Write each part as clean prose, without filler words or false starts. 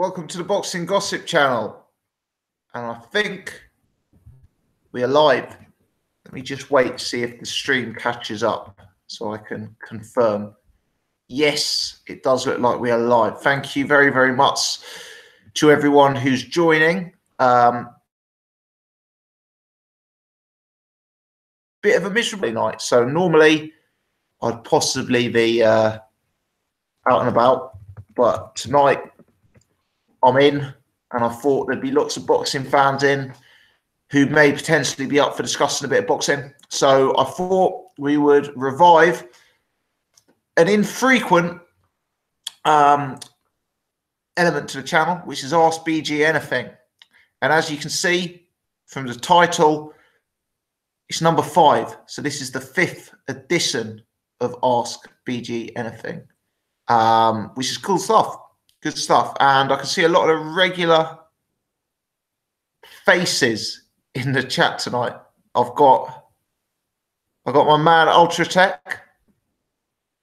Welcome to the Boxing Gossip channel. And I think we are live. Let me just wait to see if the stream catches up so I can confirm. Yes, it does look like we are live. Thank you very, very much to everyone who's joining. Bit of a miserable night. So normally I'd possibly be out and about, but tonight I'm in, and I thought there'd be lots of boxing fans in who may potentially be up for discussing a bit of boxing. So I thought we would revive an infrequent element to the channel, which is Ask BG Anything. And as you can see from the title, it's number 5. So this is the 5th edition of Ask BG Anything, which is cool stuff. Good stuff. And I can see a lot of regular faces in the chat tonight. I've got my man Ultratech.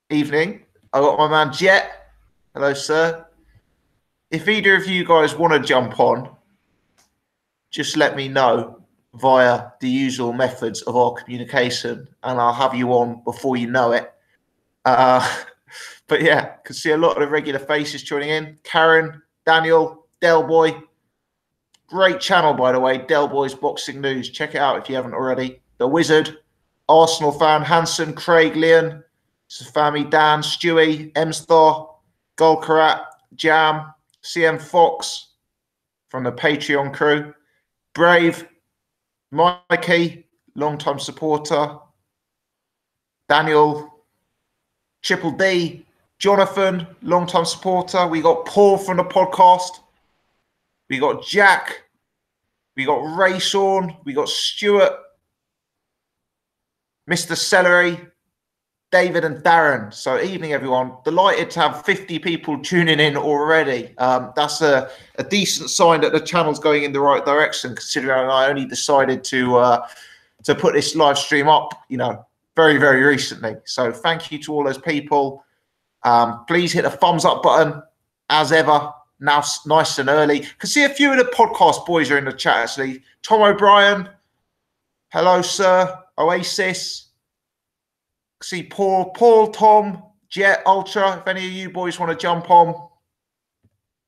Evening. I got my man Jet. Hello, sir. If either of you guys want to jump on, just let me know via the usual methods of our communication, and I'll have you on before you know it. But yeah, can see a lot of the regular faces joining in. Karen, Daniel, Del Boy. Great channel, by the way, Del Boy's Boxing News. Check it out if you haven't already. The Wizard, Arsenal fan, Hanson, Craig, Leon, Safami, Dan, Stewie, M-Star, Golkarat, Jam, CM Fox from the Patreon crew, Brave, Mikey, long-time supporter, Daniel, Triple D, Jonathan, long-time supporter. We got Paul from the podcast. We got Jack. We got Ray Sean. We got Stuart, Mr. Celery, David and Darren. So evening, everyone. Delighted to have 50 people tuning in already. That's a decent sign that the channel's going in the right direction, considering I only decided to put this live stream up, very, very recently. So thank you to all those people. Please hit the thumbs up button as ever. Now nice and early. Can see a few of the podcast boys are in the chat actually. Tom O'Brien. Hello, sir. Oasis. See Paul, Tom, Jet, Ultra. If any of you boys want to jump on,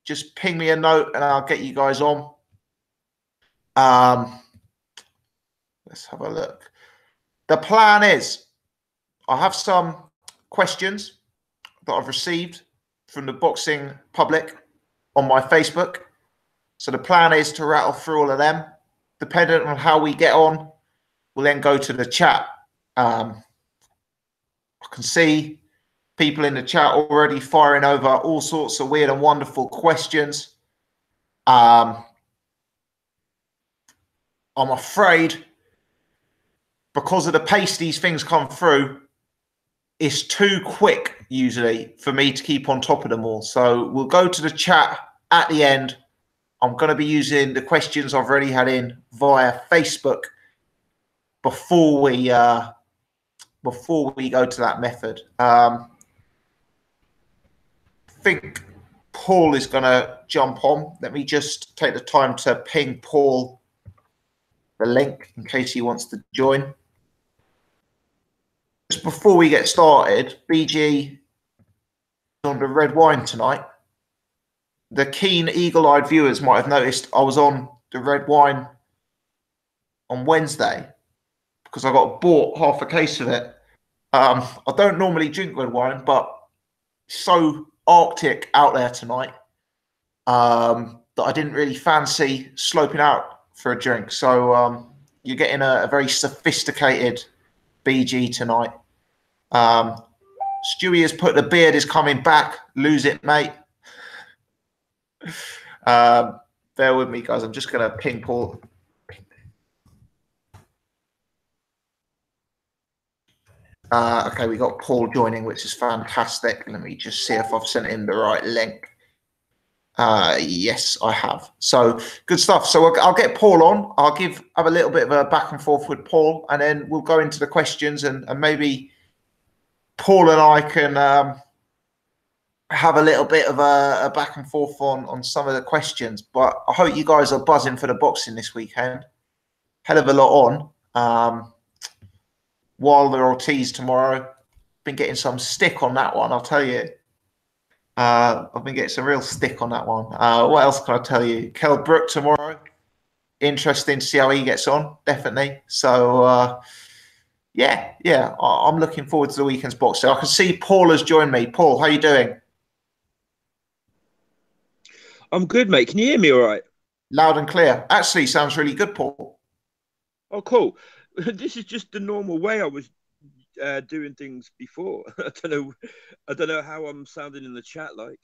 just ping me a note and I'll get you guys on. Let's have a look. The plan is I have some questions that I've received from the boxing public on my Facebook. So the plan is to rattle through all of them. Depending on how we get on, we'll then go to the chat. I can see people in the chat already firing over all sorts of weird and wonderful questions. I'm afraid because of the pace these things come through, it's too quick usually for me to keep on top of them all. So we'll go to the chat at the end. I'm going to be using the questions I've already had in via Facebook before we go to that method. I think Paul is going to jump on. Let me just take the time to ping Paul the link in case he wants to join. Just before we get started, BG is on the red wine tonight. The keen, eagle-eyed viewers might have noticed I was on the red wine on Wednesday because I got bought half a case of it. I don't normally drink red wine, but it's so Arctic out there tonight that I didn't really fancy sloping out for a drink. So you're getting a very sophisticated BG tonight. Stewie has put the beard is coming back. Lose it, mate. Bear with me, guys. I'm just going to ping Paul. Okay, we got Paul joining, which is fantastic. Let me just see if I've sent in the right link. Yes, I have. So good stuff. So I'll get Paul on. I'll have a little bit of a back and forth with Paul, and then we'll go into the questions and maybe Paul and I can have a little bit of a back and forth on some of the questions. But I hope you guys are buzzing for the boxing this weekend. Hell of a lot on. Wilder Ortiz tomorrow. Been getting some stick on that one, I'll tell you. I've been getting some real stick on that one. What else can I tell you? Kell Brook tomorrow. Interesting to see how he gets on, definitely. So, yeah, I'm looking forward to the weekend's boxing. I can see Paul has joined me. Paul, how you doing? I'm good, mate. Can you hear me all right? Loud and clear. Actually, sounds really good, Paul. Oh, cool. This is just the normal way I was doing things before. I don't know how I'm sounding in the chat like.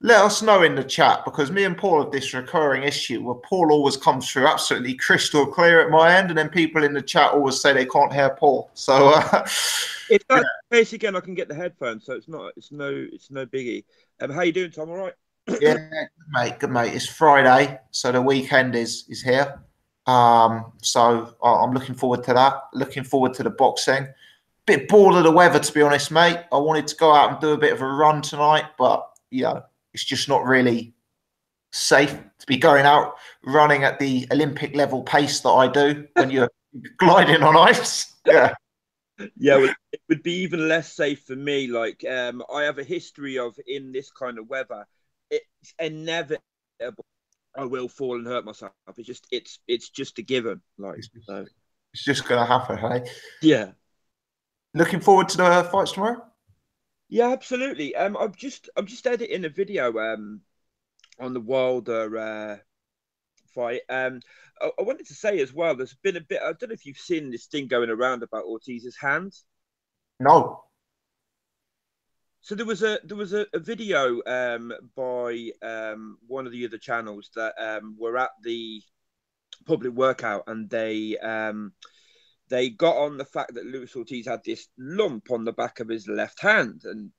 Let us know in the chat, because me and Paul have this recurring issue where Paul always comes through absolutely crystal clear at my end, and then people in the chat always say they can't hear Paul. So if that's the case again, I can get the headphones, so it's no biggie. How you doing, Tom? All right? yeah, good mate. It's Friday, so the weekend is here. So I'm looking forward to that. Looking forward to the boxing. Bit bored of the weather, to be honest, mate. I wanted to go out and do a bit of a run tonight, but it's just not really safe to be going out running at the Olympic level pace that I do when you're gliding on ice. Yeah. Yeah, well, it would be even less safe for me. Like, I have a history of, in this kind of weather, it's inevitable I will fall and hurt myself. It's just a given. Like, It's just gonna happen, hey? Yeah. Looking forward to the fights tomorrow? Yeah, absolutely. I'm just editing a video on the Wilder fight. I wanted to say as well, there's been a bit. I don't know if you've seen this thing going around about Ortiz's hand. No. So there was a video by one of the other channels that were at the public workout, and they got on the fact that Luis Ortiz had this lump on the back of his left hand, and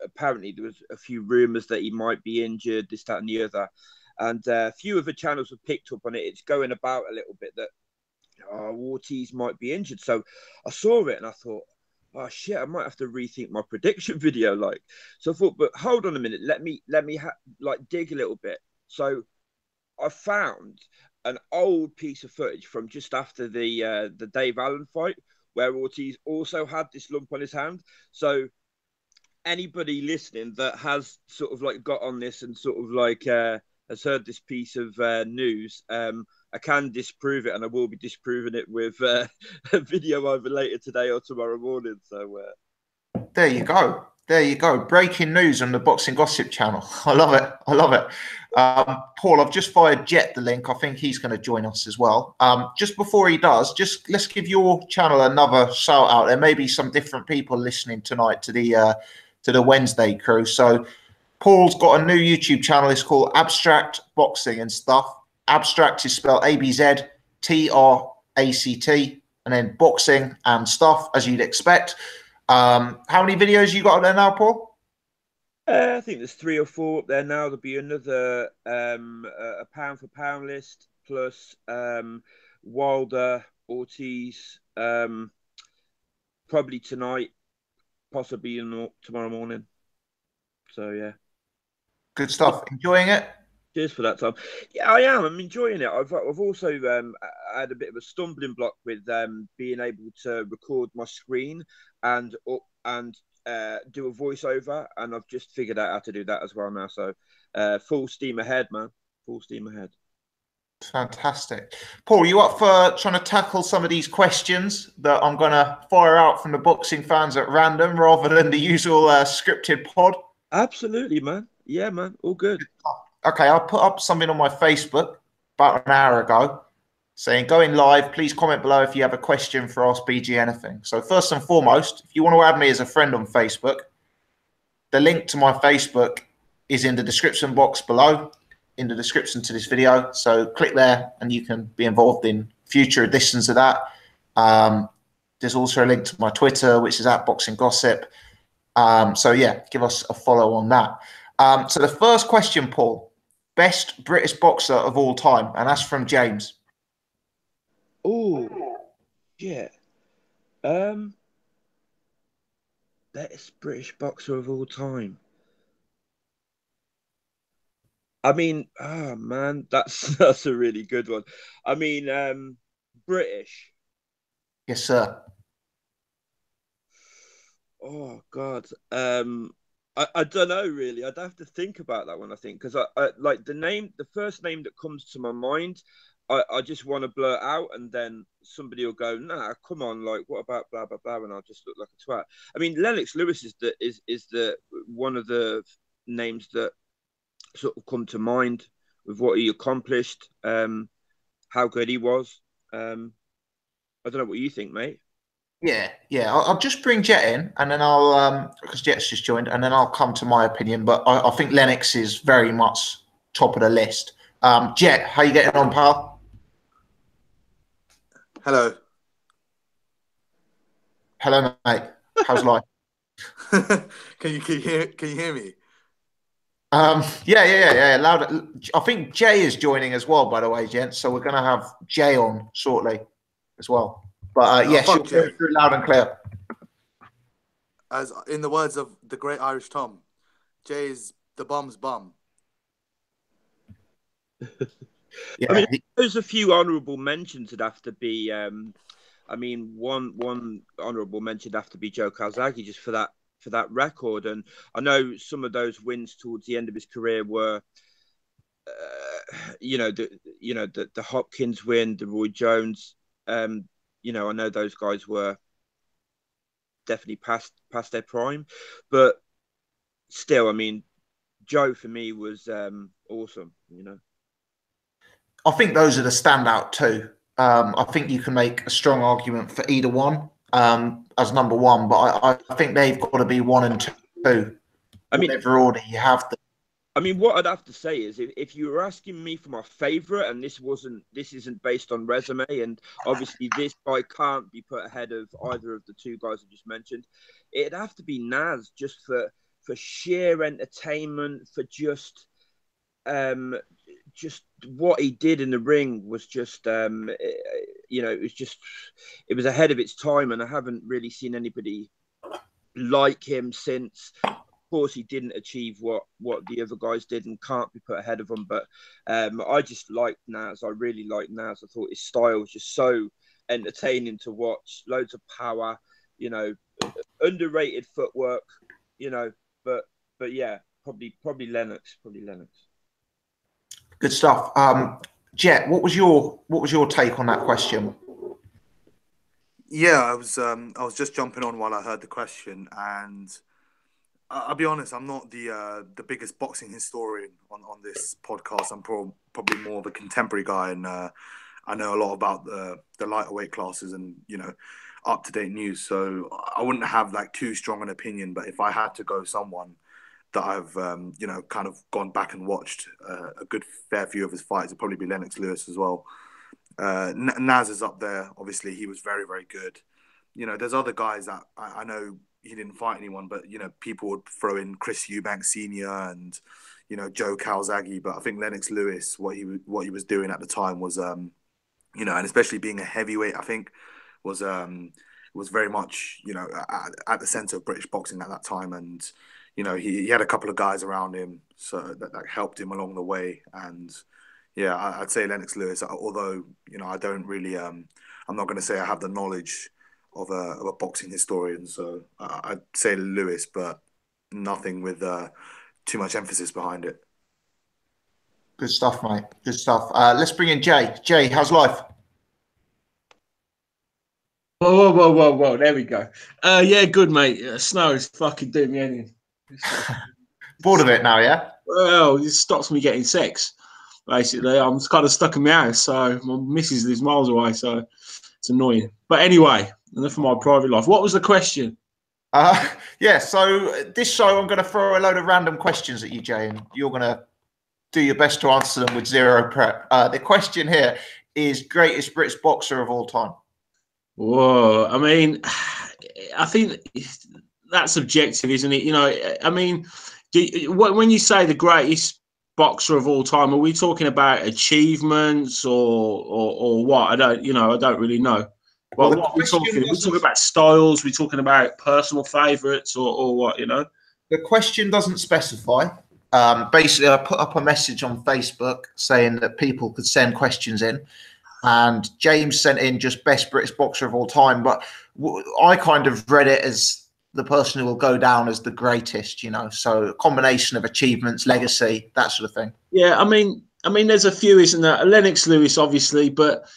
apparently there was a few rumors that he might be injured, this, that, and the other. And a few of the channels have picked up on it. It's going about a little bit that Ortiz might be injured. So I saw it and I thought, oh shit, I might have to rethink my prediction video. Like, so I thought, but hold on a minute, let me dig a little bit. So I found an old piece of footage from just after the Dave Allen fight, where Ortiz also had this lump on his hand. So anybody listening that has sort of like got on this and sort of like has heard this piece of news, I can disprove it, and I will be disproving it with a video either later today or tomorrow morning. So there you go. There you go. Breaking news on the Boxing Gossip channel. I love it. I love it. Paul, I've just fired Jet the link. I think he's going to join us as well. Just before he does, just let's give your channel another shout out. There may be some different people listening tonight to the Wednesday crew. So Paul's got a new YouTube channel. It's called Abstract Boxing and Stuff. Abstract is spelled ABZTRACT, and then boxing and stuff, as you'd expect. How many videos you got up there now, Paul? I think there's 3 or 4 up there now. There'll be another a pound for pound list, plus Wilder, Ortiz, probably tonight, possibly tomorrow morning. So yeah, Good stuff. Enjoying it? cheers for that, Tom. Yeah, I am. I'm enjoying it. I've also had a bit of a stumbling block with being able to record my screen and do a voiceover, and I've just figured out how to do that as well now. So full steam ahead, man. Full steam ahead. Fantastic. Paul, you up for trying to tackle some of these questions that I'm going to fire out from the boxing fans at random rather than the usual scripted pod? Absolutely, man. Yeah, man. All good. Okay, I put up something on my Facebook about an hour ago saying, going live, please comment below if you have a question for Ask BG anything. So first and foremost, if you want to add me as a friend on Facebook, the link to my Facebook is in the description box below, in the description to this video. So click there and you can be involved in future editions of that. There's also a link to my Twitter, which is at Boxing Gossip. So yeah, give us a follow on that. So the first question, Paul, best British boxer of all time, and that's from James. Oh, yeah. Best British boxer of all time. I mean, oh man, that's a really good one. I mean, British. Yes, sir. Oh God. I don't know really. I'd have to think about that one. I think because I like the first name that comes to my mind. I just want to blurt out, and then somebody will go, "Nah, come on, like what about blah blah blah," and I'll just look like a twat. I mean, Lennox Lewis is the one of the names that sort of come to mind with what he accomplished, how good he was. I don't know what you think, mate. Yeah. I'll just bring Jet in, and then I'll because Jet's just joined, and then I'll come to my opinion. But I think Lennox is very much top of the list. Jet, how you getting on, pal? Hello. Hello, mate. How's life? Can you hear me? Yeah. Loud. I think Jay is joining as well, by the way, gents. So we're going to have Jay on shortly as well. But yes, you're coming through loud and clear. As in the words of the great Irish Tom, Jay is the bum's bum. Yeah. I mean, there's a few honourable mentions that have to be. I mean, one honourable mention would have to be Joe Calzaghe just for that record. And I know some of those wins towards the end of his career were, the Hopkins win, the Roy Jones. I know those guys were definitely past their prime, but still, I mean, Joe for me was awesome. I think those are the standout two. I think you can make a strong argument for either one as number one, but I think they've got to be one and two. I mean, whatever order you have them. I mean, what I'd have to say is, if you were asking me for my favourite, and this isn't based on resume, and obviously this guy can't be put ahead of either of the two guys I just mentioned, it'd have to be Naz just for sheer entertainment, for just what he did in the ring was just it was ahead of its time, and I haven't really seen anybody like him since. Of course, he didn't achieve what the other guys did and can't be put ahead of them, but I just liked Naz. I really liked Naz. I thought his style was just so entertaining to watch. Loads of power, underrated footwork, but yeah, probably Lennox. Good stuff. Jet, what was your take on that question? Yeah, I was just jumping on while I heard the question, and I'll be honest, I'm not the biggest boxing historian on this podcast. I'm probably more of a contemporary guy, and I know a lot about the lighter weight classes and up to date news. So I wouldn't have like too strong an opinion. But if I had to go someone that I've kind of gone back and watched a good fair few of his fights, it'd probably be Lennox Lewis as well. Naz is up there. Obviously, he was very, very good. There's other guys that I know he didn't fight anyone, but people would throw in Chris Eubank Sr. and Joe Calzaghe. But I think Lennox Lewis, what he was doing at the time was, and especially being a heavyweight, I think was very much at the centre of British boxing at that time, and he had a couple of guys around him so that helped him along the way. And yeah, I'd say Lennox Lewis, although I don't really I'm not going to say I have the knowledge of a boxing historian, so I'd say Lewis, but nothing with too much emphasis behind it. Good stuff, mate. Good stuff. Let's bring in Jay. Jay, how's life? Whoa. There we go. Yeah, good, mate. Snow is fucking doing me in. Bored of it now, yeah? Well, it stops me getting sex, basically. I'm kind of stuck in my house, so my missus lives miles away, so it's annoying. But anyway, enough of my private life. What was the question? Yeah, so this show, I'm going to throw a load of random questions at you, Jay, and you're going to do your best to answer them with zero prep. The question here is greatest British boxer of all time. Whoa, I mean, I think that's subjective, isn't it? I mean, when you say the greatest boxer of all time, are we talking about achievements or what? I don't really know. Well, what are we talking? We're talking about styles. We're talking about personal favourites or what? The question doesn't specify. Basically, I put up a message on Facebook saying that people could send questions in, and James sent in just best British boxer of all time. But I kind of read it as the person who will go down as the greatest, so a combination of achievements, legacy, that sort of thing. Yeah, I mean, there's a few, isn't there? Lennox Lewis, obviously, but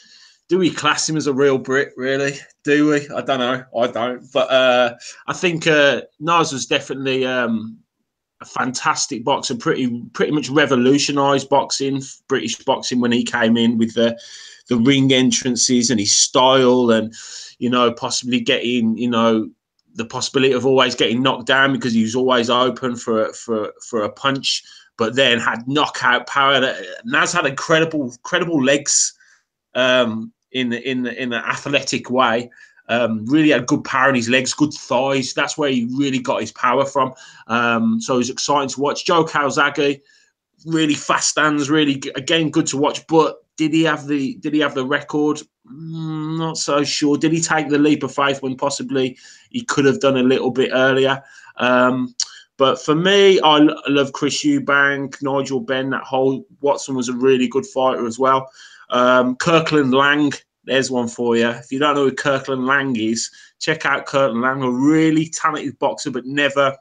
do we class him as a real Brit, really? Do we? I don't know. I don't. But I think Nas was definitely a fantastic boxer, pretty much revolutionised boxing, British boxing, when he came in with the ring entrances and his style, and possibly getting the possibility of always getting knocked down because he was always open for a punch, but then had knockout power. Nas had incredible legs in an athletic way. Really had good power in his legs, good thighs. That's where he really got his power from. So it was exciting to watch. Joe Calzaghe, really fast stands, really again good to watch. But did he have the record? Not so sure. Did he take the leap of faith when possibly he could have done a little bit earlier? But for me, I love Chris Eubank, Nigel Benn. That whole Watson was a really good fighter as well. Kirkland Lang, there's one for you. If you don't know who Kirkland Lang is, check out Kirkland Lang, a really talented boxer, but never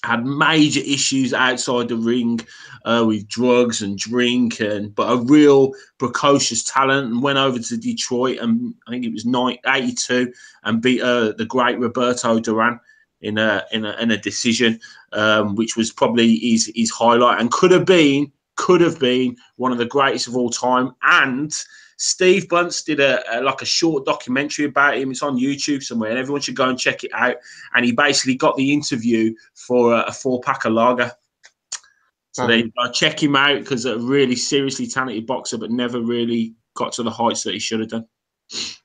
had major issues outside the ring with drugs and drink, but a real precocious talent, and went over to Detroit, and I think it was 82, and beat the great Roberto Duran in a decision, which was probably his highlight, and could have been one of the greatest of all time. And Steve Bunce did a short documentary about him. It's on YouTube somewhere, and everyone should go and check it out. And he basically got the interview for a 4-pack of lager. So there you go. Check him out, because a really seriously talented boxer, but never really got to the heights that he should have done.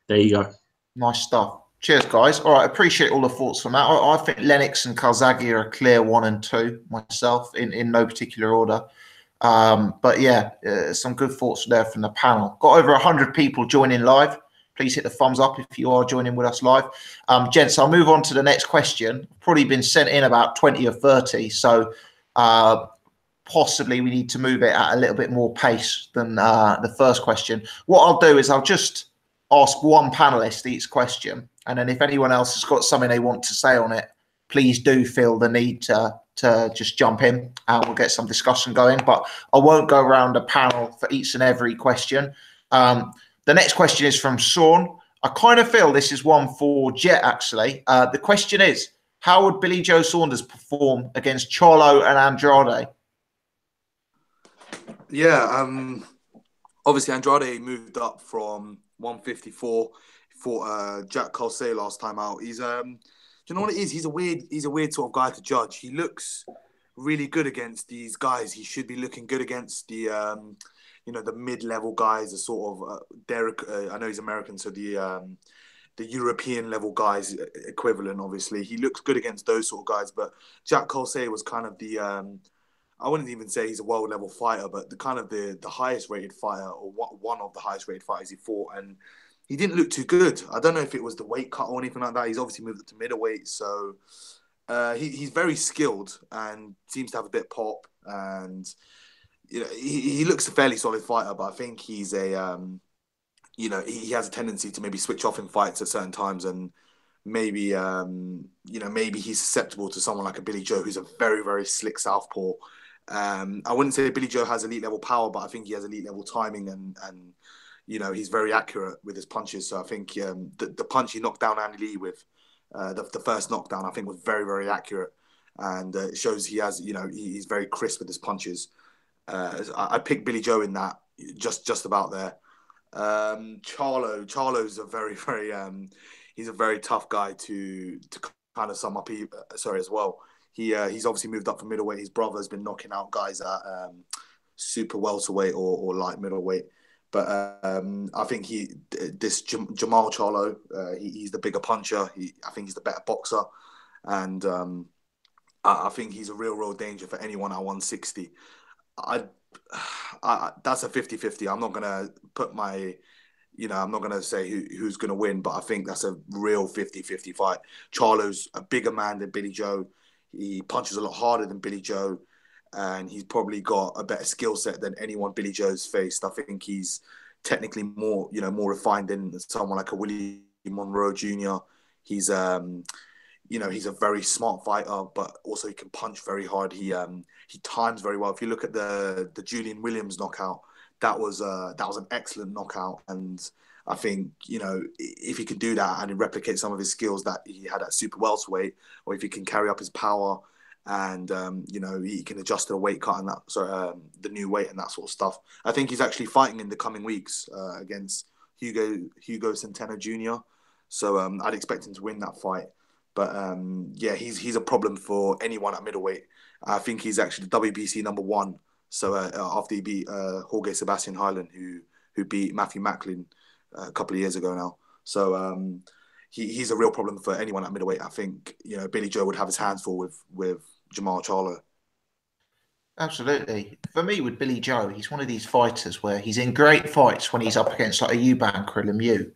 There you go. Nice stuff. Cheers, guys. All right, appreciate all the thoughts from that. I think Lennox and Calzaghe are a clear 1 and 2 myself, in no particular order. But yeah, some good thoughts there from the panel. Got over 100 people joining live. Please hit the thumbs up if you are joining with us live. Gents, I'll move on to the next question. Probably been sent in about 20 or 30. So possibly we need to move it at a little bit more pace than the first question. What I'll do is I'll just ask one panelist each question. And then if anyone else has got something they want to say on it, please do feel the need to just jump in, and we'll get some discussion going. But I won't go around a panel for each and every question. The next question is from Sean. I kind of feel this is one for Jet, actually. The question is, how would Billy Joe Saunders perform against Charlo and Andrade? Yeah, obviously Andrade moved up from 154 for Jack Calzaghe last time out. He's do you know what it is? He's a weird sort of guy to judge. He looks really good against these guys. He should be looking good against the the mid-level guys, the sort of Derek. I know he's American, so the European level guys equivalent. Obviously, he looks good against those sort of guys. But Jack Calzaghe was kind of the I wouldn't even say he's a world level fighter, but the kind of the highest rated fighter, or one of the highest rated fighters he fought, and he didn't look too good. I don't know if it was the weight cut or anything like that. He's obviously moved up to middleweight, so he's very skilled and seems to have a bit of pop. And he looks a fairly solid fighter, but I think he's a he has a tendency to maybe switch off in fights at certain times, and maybe maybe he's susceptible to someone like a Billy Joe, who's a very, very slick southpaw. I wouldn't say Billy Joe has elite level power, but I think he has elite level timing, and he's very accurate with his punches. So I think the punch he knocked down Andy Lee with, the first knockdown, I think was very, very accurate, and it shows he has he's very crisp with his punches. I picked Billy Joe in that, just about there. Charlo's a very, very he's a very tough guy to kind of sum up. As well. He's obviously moved up from middleweight. His brother's been knocking out guys at super welterweight or light middleweight. But I think Jamal Charlo, he's the bigger puncher. I think he's the better boxer, and I think he's a real danger for anyone at 160. That's a 50-50. I'm not gonna put my, I'm not gonna say who's gonna win, but I think that's a real 50-50 fight. Charlo's a bigger man than Billy Joe. He punches a lot harder than Billy Joe. and he's probably got a better skill set than anyone Billy Joe's faced. I think he's technically more refined than someone like a Willie Monroe Jr. He's he's a very smart fighter, but also he can punch very hard. He times very well. If you look at the Julian Williams knockout, that was an excellent knockout, and I think, if he can do that and replicate some of his skills that he had at super welterweight, or if he can carry up his power and, he can adjust to the weight cut and the new weight and that sort of stuff. I think he's actually fighting in the coming weeks against Hugo Centeno Jr. So I'd expect him to win that fight. But he's a problem for anyone at middleweight. I think he's actually the WBC #1. So after he beat Jorge Sebastian Hyland, who beat Matthew Macklin a couple of years ago now. So he's a real problem for anyone at middleweight. I think Billy Joe would have his hands full with Jamal Charlo. Absolutely. For me, with Billy Joe, he's one of these fighters where he's in great fights when he's up against like a Eubank or a Lemieux.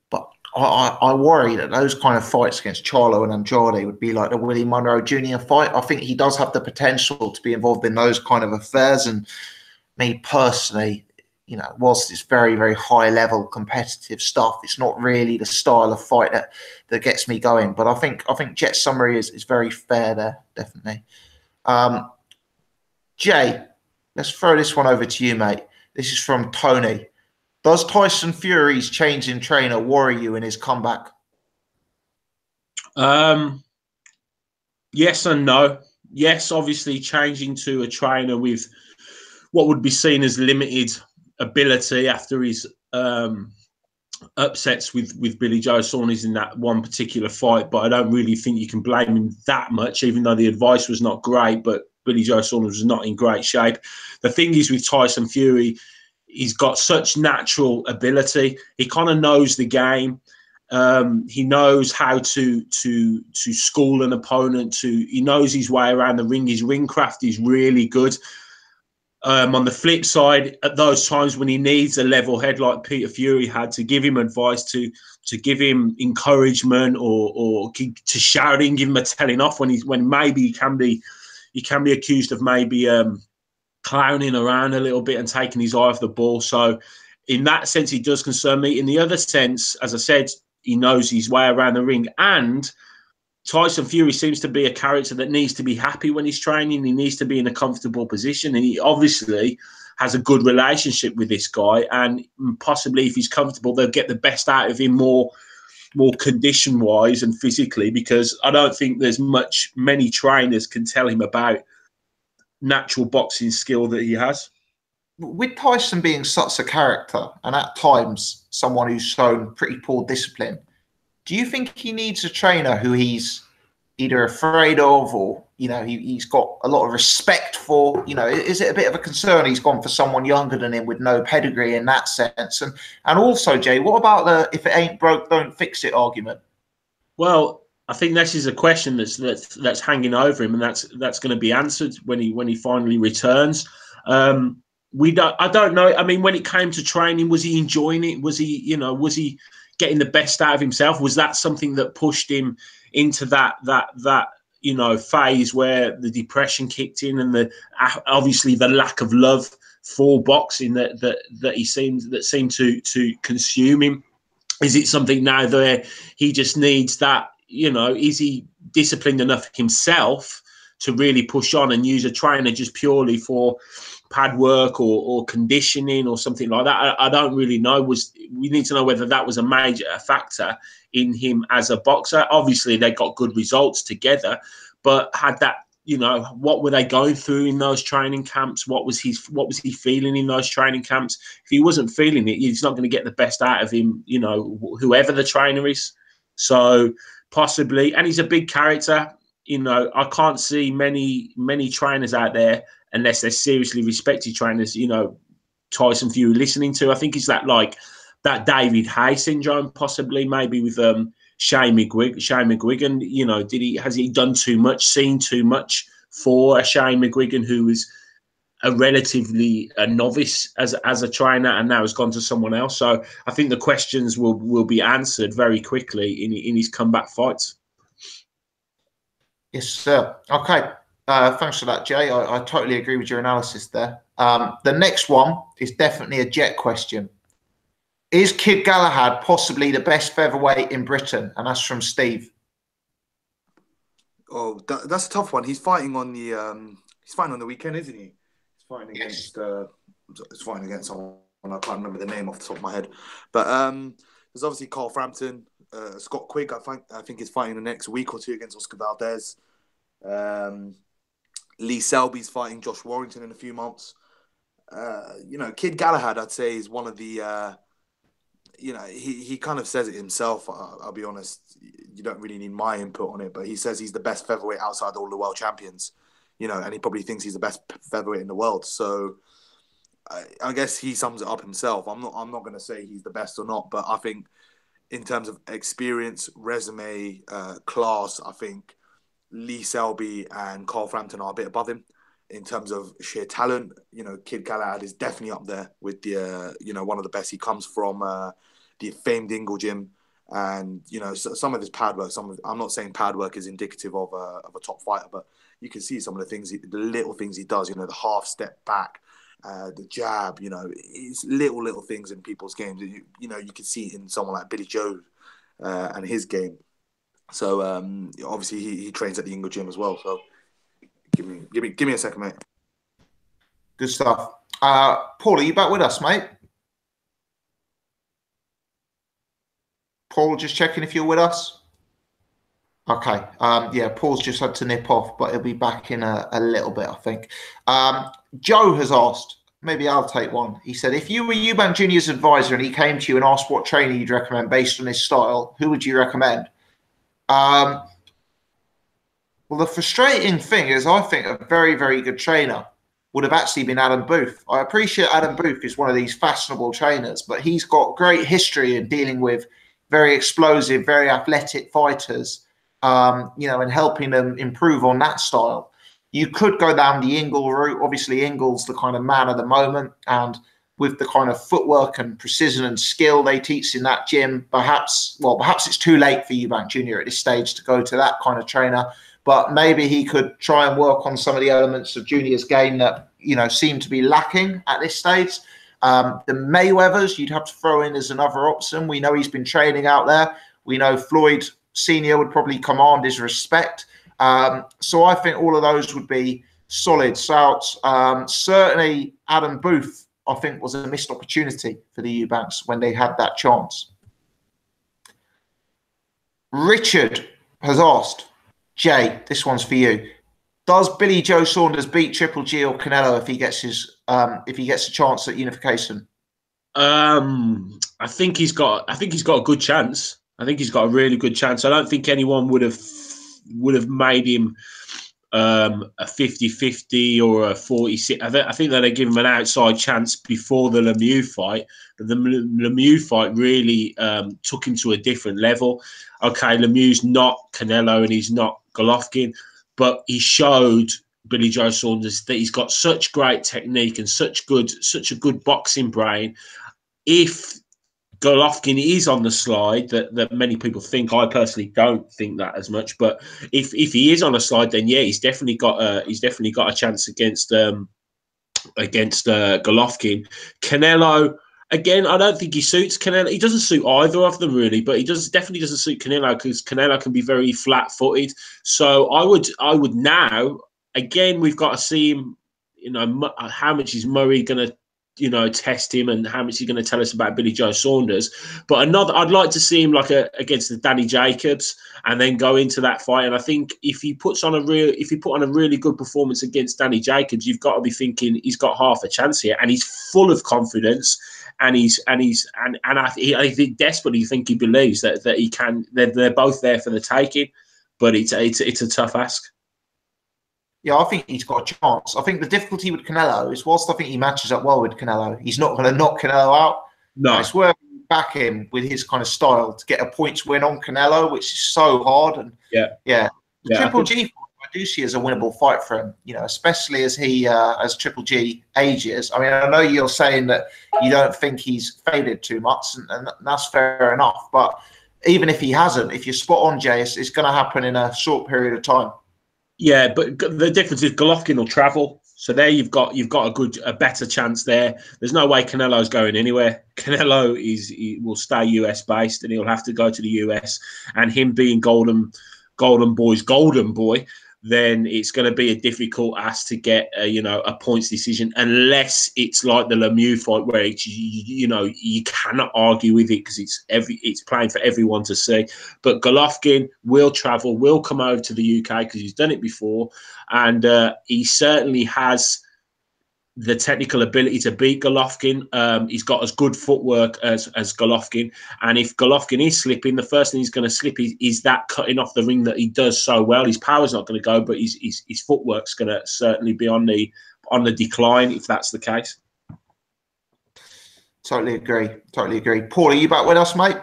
But I worry that those kind of fights against Charlo and Andrade would be like the Willie Monroe Jr. fight. I think he does have the potential to be involved in those kind of affairs. And me personally, whilst it's very, very high level competitive stuff, it's not really the style of fight that gets me going. But I think Jet's summary is very fair there, definitely. Jay, let's throw this one over to you, mate. This is from Tony. Does Tyson Fury's change in trainer worry you in his comeback? Yes and no. Yes, obviously changing to a trainer with what would be seen as limited ability after his upsets with Billy Joe Saunders in that one particular fight. But I don't really think you can blame him that much, even though the advice was not great. But Billy Joe Saunders was not in great shape. The thing is with Tyson Fury, he's got such natural ability. He kind of knows the game. He knows how to school an opponent. He knows his way around the ring. His ring craft is really good. On the flip side, at those times when he needs a level head like Peter Fury had to give him advice, to give him encouragement, or to shout in, give him a telling off when maybe he can be accused of maybe clowning around a little bit and taking his eye off the ball. So in that sense, he does concern me. In the other sense, as I said, he knows his way around the ring. And Tyson Fury seems to be a character that needs to be happy when he's training. He needs to be in a comfortable position. And he obviously has a good relationship with this guy. And possibly if he's comfortable, they'll get the best out of him more condition-wise and physically, because I don't think there's many trainers can tell him about natural boxing skill that he has. With Tyson being such a character and at times someone who's shown pretty poor discipline, do you think he needs a trainer who he's either afraid of or, he's got a lot of respect for? Is it a bit of a concern he's gone for someone younger than him with no pedigree in that sense? And also, Jay, what about the if it ain't broke, don't fix it argument? Well, I think this is a question that's hanging over him, and that's going to be answered when he finally returns. I don't know. I mean, when it came to training, was he enjoying it? Was he getting the best out of himself? Was that something that pushed him into that phase where the depression kicked in, and obviously the lack of love for boxing that seemed to consume him? Is it something now that he just needs that? Is he disciplined enough himself to really push on and use a trainer just purely for pad work or conditioning or something like that? I don't really know. We need to know whether that was a major factor in him as a boxer. Obviously, they got good results together, but had that, what were they going through in those training camps? What was he feeling in those training camps? If he wasn't feeling it, he's not going to get the best out of him, whoever the trainer is. So possibly, and he's a big character. I can't see many trainers out there, unless they're seriously respected trainers, Tyson Fury listening to. I think it's that David Hay syndrome, possibly, maybe with Shane McGuigan. Has he done too much, seen too much for a Shane McGuigan who was a relatively novice as a trainer and now has gone to someone else? So I think the questions will be answered very quickly in his comeback fights. Yes, sir. Okay. Thanks for that, Jay. I totally agree with your analysis there. The next one is definitely a Jet question. Is Kid Galahad possibly the best featherweight in Britain? And that's from Steve. Oh, that's a tough one. He's fighting on the weekend, isn't he? He's fighting against someone. I can't remember the name off the top of my head. But there's obviously Carl Frampton, Scott Quigg. I think is fighting the next week or two against Oscar Valdez. Lee Selby's fighting Josh Warrington in a few months. Kid Galahad, I'd say, is one of the. He kind of says it himself. I'll be honest. You don't really need my input on it, but he says he's the best featherweight outside all the world champions. And he probably thinks he's the best featherweight in the world. So I guess he sums it up himself. I'm not going to say he's the best or not, but I think in terms of experience, resume, class, I think Lee Selby and Carl Frampton are a bit above him. In terms of sheer talent, Kid Galahad is definitely up there with the, one of the best. He comes from the famed Ingle Gym, and some of his pad work. I'm not saying pad work is indicative of a top fighter, but you can see some of the little things he does. The half step back, the jab. It's little things in people's games. You can see it in someone like Billy Joe and his game. So obviously he trains at the Ingle Gym as well. So. Give me a second, mate. Good stuff. Paul, are you back with us, mate? Paul, just checking if you're with us. Okay. Paul's just had to nip off, but he'll be back in a little bit, I think. Joe has asked, maybe I'll take one. He said, if you were Eubank Jr.'s advisor and he came to you and asked what trainer you'd recommend based on his style, who would you recommend? Well, the frustrating thing is I think a very, very good trainer would have actually been Adam Booth. I appreciate Adam Booth is one of these fashionable trainers, but he's got great history in dealing with very explosive, very athletic fighters, and helping them improve on that style. You could go down the Ingle route. Obviously, Ingle's the kind of man of the moment, and with the kind of footwork and precision and skill they teach in that gym, perhaps it's too late for Eubank Jr. at this stage to go to that kind of trainer. But maybe he could try and work on some of the elements of Junior's game that, seem to be lacking at this stage. The Mayweathers, you'd have to throw in as another option. We know he's been training out there. We know Floyd Sr. would probably command his respect. So I think all of those would be solid shouts. Certainly Adam Booth, I think, was a missed opportunity for the Eubanks when they had that chance. Richard has asked, Jay, this one's for you. Does Billy Joe Saunders beat Triple G or Canelo if he gets a chance at unification? I think he's got a good chance. I think he's got a really good chance. I don't think anyone would have made him a 50-50 or a 46. I think that they give him an outside chance before the Lemieux fight. But the Lemieux fight really took him to a different level. Okay, Lemieux's not Canelo and he's not Golovkin, but he showed Billy Joe Saunders that he's got such great technique and such a good boxing brain. If Golovkin is on the slide that many people think, I personally don't think that as much, but if he is on a slide, then yeah, he's definitely got a chance against Golovkin. Canelo, again, I don't think he suits Canelo. He doesn't suit either of them really, but he definitely doesn't suit Canelo because Canelo can be very flat-footed. So I would now, again, we've got to see him. How much is Murray going to test him and how much he's going to tell us about Billy Joe Saunders. But I'd like to see him against the Danny Jacobs and then go into that fight. And I think if he put on a really good performance against Danny Jacobs, you've got to be thinking he's got half a chance here, and he's full of confidence. And I think desperately think he believes that he can. They're both there for the taking, but it's a tough ask. Yeah, I think he's got a chance. I think the difficulty with Canelo is, whilst I think he matches up well with Canelo, he's not going to knock Canelo out. No, it's worth back him with his kind of style to get a points win on Canelo, which is so hard. And yeah. Triple G, I do see as a winnable fight for him. Especially as as Triple G ages. I mean, I know you're saying that you don't think he's faded too much, and that's fair enough. But even if he hasn't, if you're spot on, Jay, it's going to happen in a short period of time. Yeah, but the difference is Golovkin will travel. So there you've got a better chance there. There's no way Canelo's going anywhere. Canelo he will stay US based, and he'll have to go to the US. And him being golden boy, then it's going to be a difficult ask to get a points decision, unless it's like the Lemieux fight where you cannot argue with it because it's playing for everyone to see. But Golovkin will travel, will come over to the UK because he's done it before, and he certainly has the technical ability to beat Golovkin. He's got as good footwork as Golovkin. And if Golovkin is slipping, the first thing he's going to slip is that cutting off the ring that he does so well. His power's not going to go, but his footwork's going to certainly be on the decline if that's the case. Totally agree. Paul, are you back with us, mate?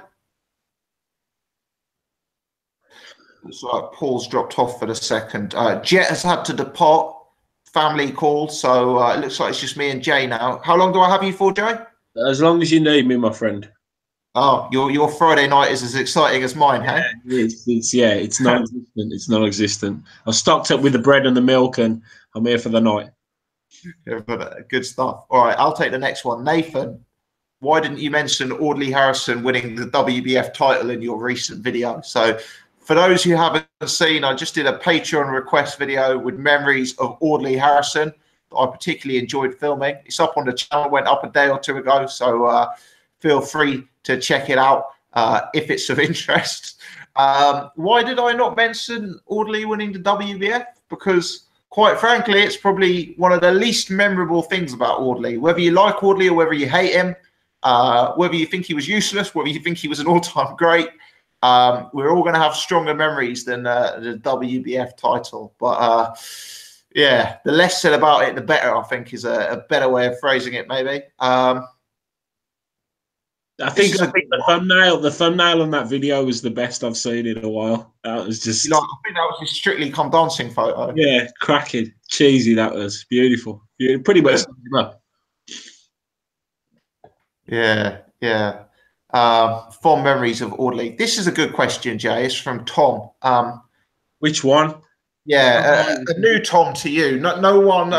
Looks like Paul's dropped off for the second. Jet has had to depart. Family call, so it looks like it's just me and Jay now. How long do I have you for, Jay? As long as you need me, my friend. Oh, your Friday night is as exciting as mine, hey? It's non-existent. It's non-existent. I've stocked up with the bread and the milk, and I'm here for the night. Good stuff. All right, I'll take the next one. Nathan, why didn't you mention Audley Harrison winning the WBF title in your recent video? So, for those who haven't seen, I just did a Patreon request video with memories of Audley Harrison that I particularly enjoyed filming. It's up on the channel, went up a day or two ago, so feel free to check it out if it's of interest. Why did I not mention Audley winning the WBF? Because, quite frankly, it's probably one of the least memorable things about Audley. Whether you like Audley or whether you hate him, whether you think he was useless, whether you think he was an all-time great, we're all going to have stronger memories than the WBF title. But yeah, the less said about it, the better, I think, is a better way of phrasing it, maybe. I think the thumbnail on that video was the best I've seen in a while. That was just... I think that was his Strictly Come Dancing photo. Yeah, cracking. Cheesy, that was. Beautiful. Pretty much. Yeah. Fond memories of Audley. This is a good question, Jay. It's from Tom. Which one? Yeah, a new Tom to you. No one.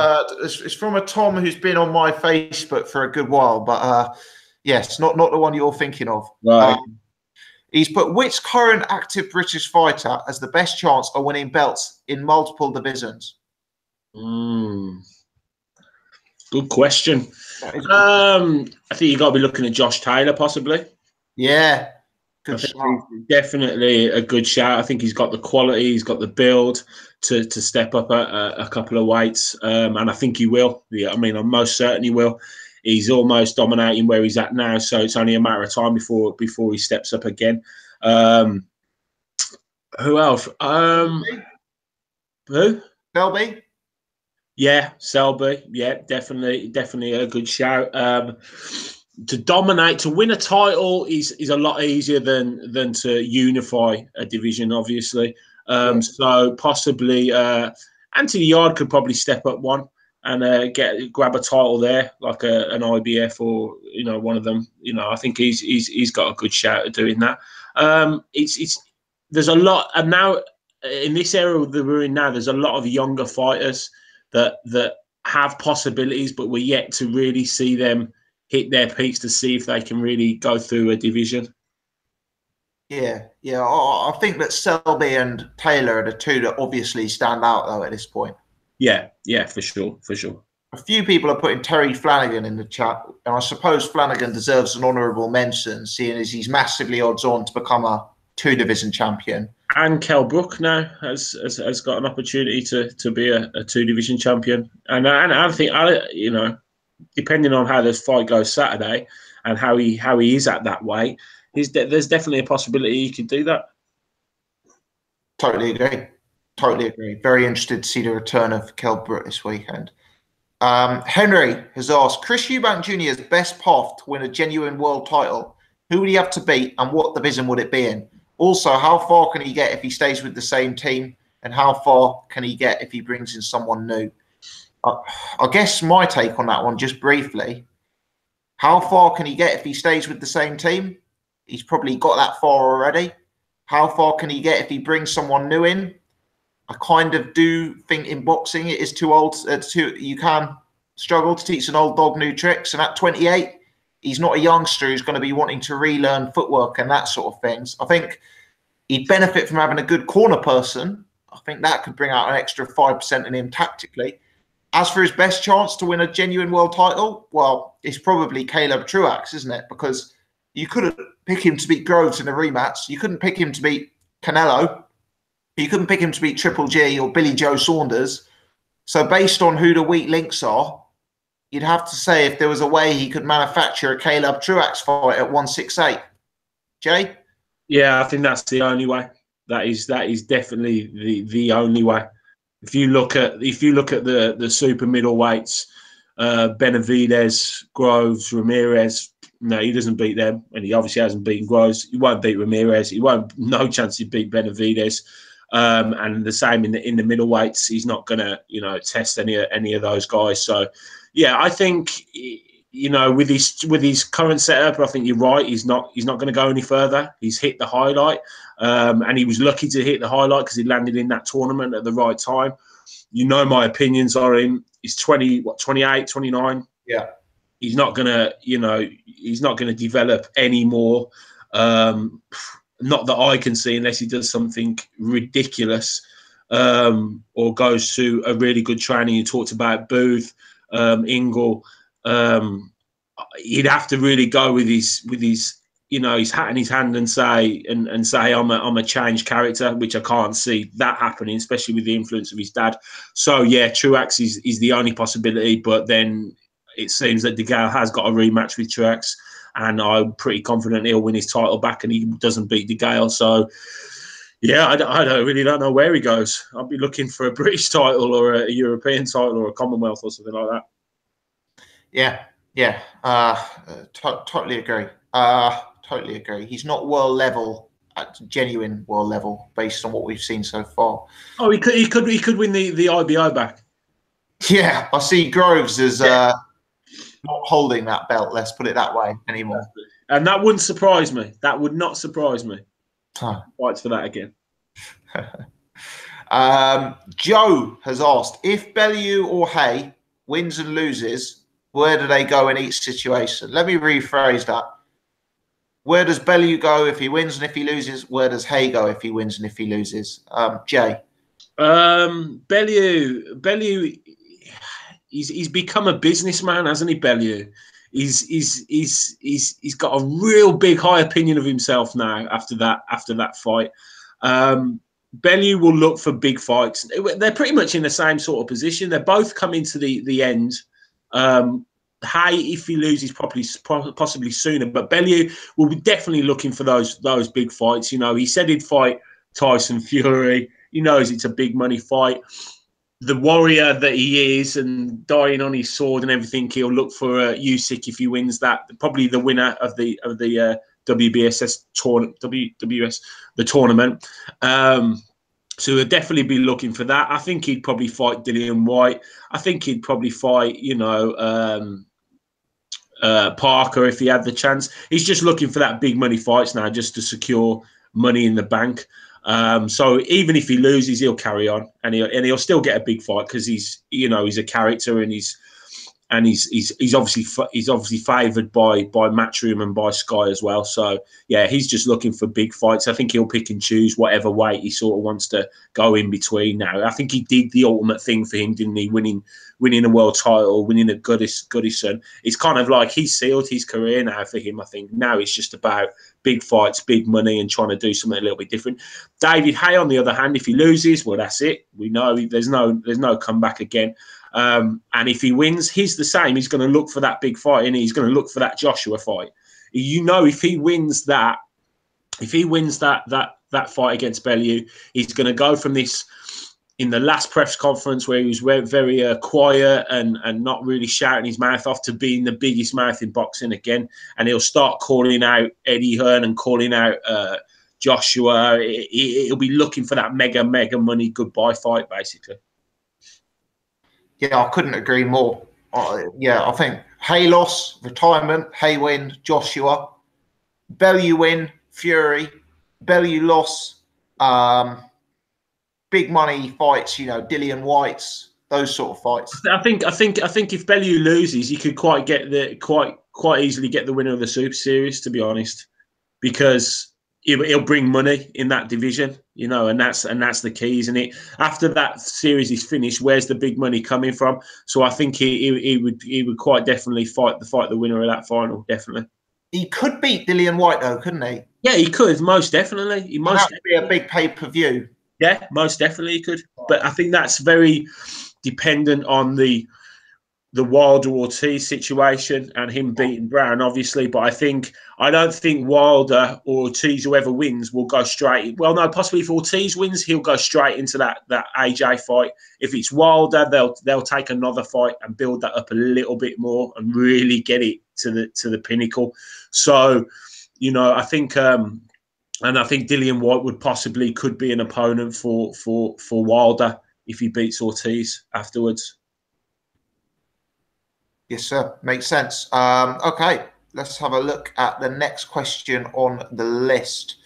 It's from a Tom who's been on my Facebook for a good while, but yes, not the one you're thinking of. Right. He's put, which current active British fighter has the best chance of winning belts in multiple divisions? Good question. I think you got to be looking at Josh Taylor, possibly. Yeah, good shout. Definitely a good shout. I think he's got the quality, he's got the build to step up a couple of weights, and I think he will. Yeah, I mean, I most certainly will. He's almost dominating where he's at now, so it's only a matter of time before he steps up again. Who else? Who? Selby? Yeah, Selby. Yeah, definitely a good shout. To dominate, to win a title is a lot easier than to unify a division, obviously. So possibly Anthony Yard could probably step up one and grab a title there, like an IBF or one of them. I think he's got a good shout at doing that. There's a lot, and now in this era that we're in now, there's a lot of younger fighters that have possibilities, but we're yet to really see them hit their peaks to see if they can really go through a division. Yeah. I think that Selby and Taylor are the two that obviously stand out, though, at this point. Yeah, for sure. A few people are putting Terry Flanagan in the chat, and I suppose Flanagan deserves an honourable mention, seeing as he's massively odds on to become a two-division champion. And Kell Brook now has got an opportunity to be a two-division champion, and I think depending on how this fight goes Saturday and how he is at that weight, there's definitely a possibility he could do that. Totally agree. Very interested to see the return of Kell Brook this weekend. Henry has asked, Chris Eubank Jr.'s best path to win a genuine world title. Who would he have to beat and what division would it be in? Also, how far can he get if he stays with the same team? And how far can he get if he brings in someone new? I guess my take on that one, just briefly, how far can he get if he stays with the same team? He's probably got that far already. How far can he get if he brings someone new in? I kind of do think in boxing it is too old. You can struggle to teach an old dog new tricks. And at 28, he's not a youngster who's going to be wanting to relearn footwork and that sort of things. I think he'd benefit from having a good corner person. I think that could bring out an extra 5% in him tactically. As for his best chance to win a genuine world title, well, it's probably Caleb Truax, isn't it? Because you couldn't pick him to beat Groves in a rematch. You couldn't pick him to beat Canelo. You couldn't pick him to beat Triple G or Billy Joe Saunders. So based on who the weak links are, you'd have to say if there was a way he could manufacture a Caleb Truax fight at 168. Jay? Yeah, I think that's the only way. That is definitely the only way. If you look at the super middleweights, Benavidez, Groves, Ramirez, no, he doesn't beat them, and he obviously hasn't beaten Groves. He won't beat Ramirez. He won't. No chance he'd beat Benavidez. And the same in the middleweights. He's not gonna test any of those guys. So yeah, I think with his current setup, I think you're right. He's not going to go any further. He's hit the highlight, and he was lucky to hit the highlight because he landed in that tournament at the right time. My opinions are him. He's 28, 29. Yeah. He's not gonna develop any more. Not that I can see, unless he does something ridiculous or goes to a really good training. You talked about Booth, Ingle. He'd have to really go with his his hat in his hand and say I'm a changed character, which I can't see that happening, especially with the influence of his dad. So yeah, Truax is the only possibility, but then it seems that DeGale has got a rematch with Truax, and I'm pretty confident he'll win his title back and he doesn't beat DeGale. So yeah, I don't know where he goes. I'll be looking for a British title or a European title or a Commonwealth or something like that. Yeah. Totally agree. Totally agree. He's not world level, at genuine world level, based on what we've seen so far. Oh, he could win the IBO back. Yeah, I see Groves as not holding that belt. Let's put it that way anymore. And that wouldn't surprise me. That would not surprise me. Fights for that again. Joe has asked, if Bellew or Hay wins and loses, where do they go in each situation? Let me rephrase that. Where does Bellew go if he wins and if he loses? Where does Hay go if he wins and if he loses? Jay? Bellew, he's become a businessman, hasn't he, Bellew? He's got a real big high opinion of himself now after that fight. Bellew will look for big fights. They're pretty much in the same sort of position. They're both coming to the end. Hay, if he loses, possibly sooner, but Bellew will be definitely looking for those big fights. He said he'd fight Tyson Fury. He knows it's a big money fight. The warrior that he is, and dying on his sword and everything, he'll look for Usyk if he wins that. Probably the winner of the WBSS tournament, the tournament. So he'll definitely be looking for that. I think he'd probably fight Dillian White. I think he'd probably fight, Parker if he had the chance. He's just looking for that big money fights now, just to secure money in the bank. So even if he loses, he'll carry on, and he'll still get a big fight because he's a character, and he's obviously favoured by Matchroom and by Sky as well. So yeah, he's just looking for big fights. I think he'll pick and choose whatever weight he sort of wants to go in between now. I think he did the ultimate thing for him, didn't he? Winning a world title, winning a Goodison. It's kind of like he's sealed his career now for him. I think now it's just about big fights, big money, and trying to do something a little bit different. David Hay, on the other hand, if he loses, well, that's it. We know there's no comeback again. And if he wins, he's the same. He's going to look for that big fight, and he's going to look for that Joshua fight. If he wins that fight against Bellew, he's going to go from this, in the last press conference where he was very quiet and not really shouting his mouth off, to being the biggest mouth in boxing again. And he'll start calling out Eddie Hearn and calling out Joshua. He'll be looking for that mega money goodbye fight, basically. Yeah, I couldn't agree more. I think Hay loss, retirement, Hay win, Joshua. Bellew win, Fury. Bellew loss, big money fights, you know, Dillian White's, those sort of fights. I think if Bellew loses, he could quite easily get the winner of the Super Series, to be honest, because he'll bring money in that division, you know, and that's the key, isn't it? After that series is finished, where's the big money coming from? So I think he would quite definitely fight the winner of that final, definitely. He could beat Dillian White though, couldn't he? Yeah, he could, most definitely. That would be a big pay-per-view. Yeah, most definitely he could. But I think that's very dependent on the Wilder-Ortiz situation and him beating Brown, obviously. But I don't think Wilder or Ortiz, whoever wins, will go straight. Well, no, possibly if Ortiz wins, he'll go straight into that AJ fight. If it's Wilder, they'll take another fight and build that up a little bit more and really get it to the pinnacle. So, you know, I think Dillian White could be an opponent for Wilder if he beats Ortiz afterwards. Yes, sir. Makes sense. Okay, let's have a look at the next question on the list.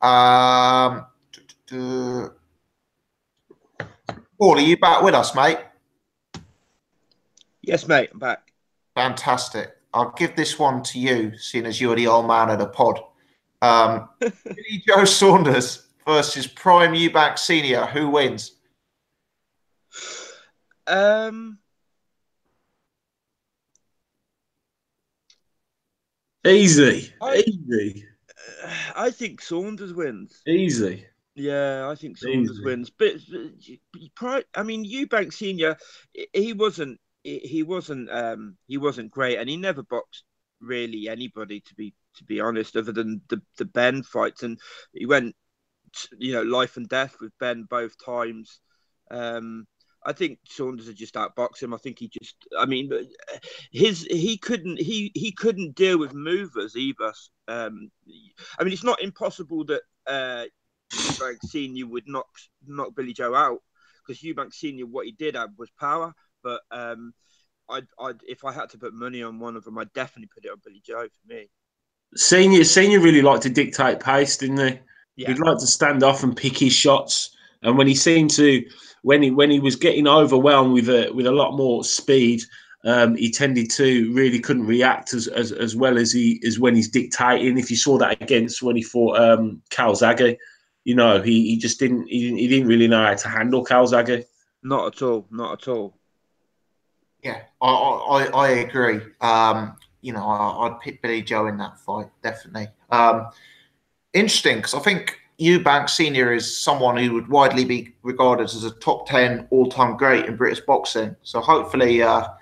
Paul, are you back with us, mate? Yes, mate, I'm back. Fantastic. I'll give this one to you, seeing as you're the old man of the pod. Joe Saunders versus Prime Eubank Sr. Who wins? Easy. I think Saunders wins. Easy. Yeah, I think Saunders wins. But I mean, Eubank Sr. He wasn't great, and he never boxed really anybody to be honest, other than the Ben fights, and he went, you know, life and death with Ben both times. I think Saunders had just outboxed him. I think he couldn't deal with movers either. I mean, it's not impossible that Eubank Sr. would knock Billy Joe out, because Eubank Sr. what he did have was power. But if I had to put money on one of them, I'd definitely put it on Billy Joe for me. Senior really liked to dictate pace, didn't he? Yeah. He'd like to stand off and pick his shots. And when he seemed to, when he was getting overwhelmed with a lot more speed, he tended to really couldn't react as well as when he's dictating. If you saw that against when he fought Calzaghe, you know, he just didn't really know how to handle Calzaghe. Not at all. Yeah, I agree. You know, I'd pick Billy Joe in that fight, definitely. Interesting, because I think Eubank Sr. is someone who would widely be regarded as a top 10 all-time great in British boxing. So hopefully the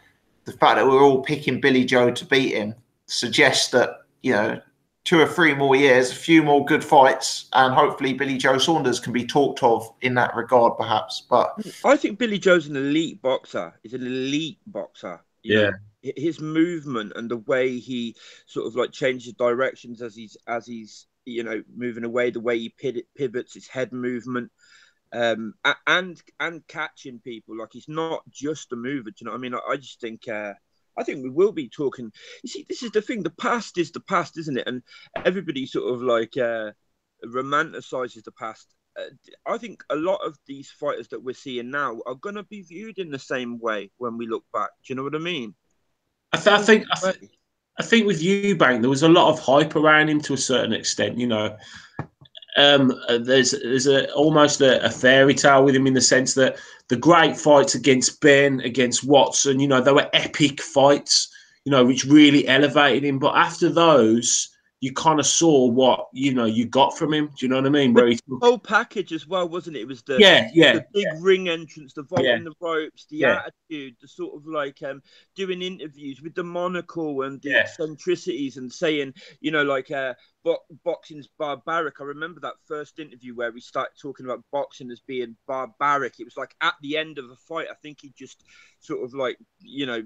fact that we're all picking Billy Joe to beat him suggests that, you know, 2 or 3 more years, a few more good fights, and hopefully Billy Joe Saunders can be talked of in that regard, perhaps. But I think Billy Joe's an elite boxer. He's an elite boxer. Yeah. His movement and the way he sort of like changes directions as he's you know, moving away, the way he pivots, his head movement, and catching people. Like, he's not just a mover. Do you know what I mean? I just think I think we will be talking. You see, this is the thing. The past is the past, isn't it? And everybody sort of like romanticizes the past. I think a lot of these fighters that we're seeing now are going to be viewed in the same way when we look back. Do you know what I mean? I think with Eubank, there was a lot of hype around him to a certain extent. You know, there's almost a fairy tale with him, in the sense that the great fights against Ben, against Watson, you know, they were epic fights, you know, which really elevated him. But after those, you kind of saw what, you know, you got from him. Do you know what I mean? Where the whole package as well, wasn't it? It was the big ring entrance, the vaulting the ropes, the attitude, the sort of like doing interviews with the monocle and the eccentricities and saying, you know, like boxing's barbaric. I remember that first interview where we started talking about boxing as being barbaric. It was like at the end of a fight, I think he just sort of like, you know,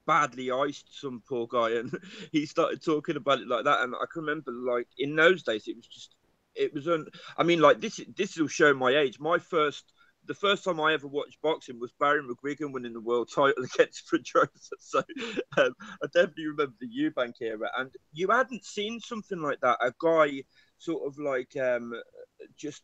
badly iced some poor guy, and he started talking about it like that. And I can remember, like, in those days, I mean, like, this will show my age. The first time I ever watched boxing was Barry McGuigan winning the world title against Pedrosa. So I definitely remember the Eubank era, and you hadn't seen something like that. A guy sort of like just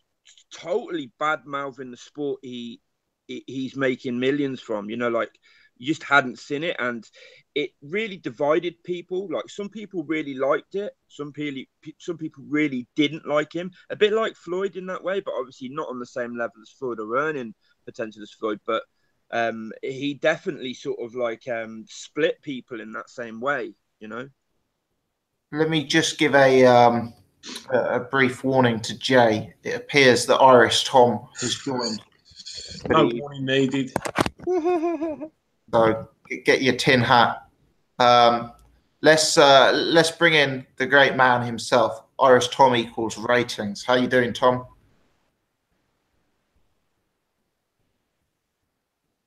totally bad mouthing the sport he's making millions from. You know, like you just hadn't seen it, and it really divided people. Like some people really liked it, some people really didn't like him. A bit like Floyd in that way, but obviously not on the same level as Floyd or earning potential as Floyd. But he definitely sort of like split people in that same way. You know. Let me just give a brief warning to Jay. It appears that Irish Tom has joined. No warning needed. So get your tin hat. Let's bring in the great man himself. Irish Tom equals ratings. How you doing, Tom?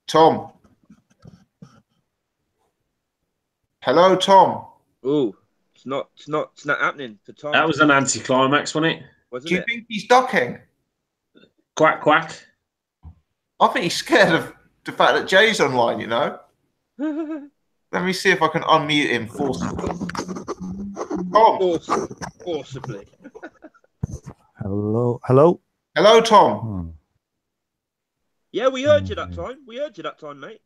Tom. Hello, Tom. Oh, it's not happening for Tom. That was an anticlimax, wasn't it? Do you think he's ducking? Quack, quack. I think he's scared of the fact that Jay's online, you know? Let me see if I can unmute him forcibly. Tom. Forcibly. Hello. Hello, Tom. Yeah, we heard you that time. We heard you that time, mate.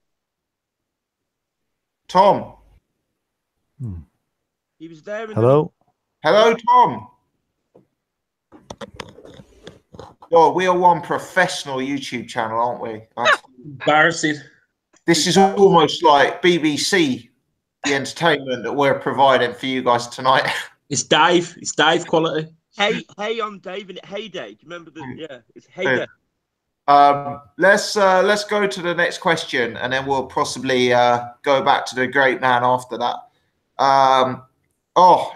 Tom. He was there. Hello, Tom. Well, we are one professional YouTube channel, aren't we? Embarrassing. This is almost like BBC, the entertainment that we're providing for you guys tonight. It's Dave. It's Dave quality. Hey, I'm Dave, and Heyday. Do you remember the? Yeah, it's Heyday. Let's go to the next question, and then we'll possibly go back to the great man after that.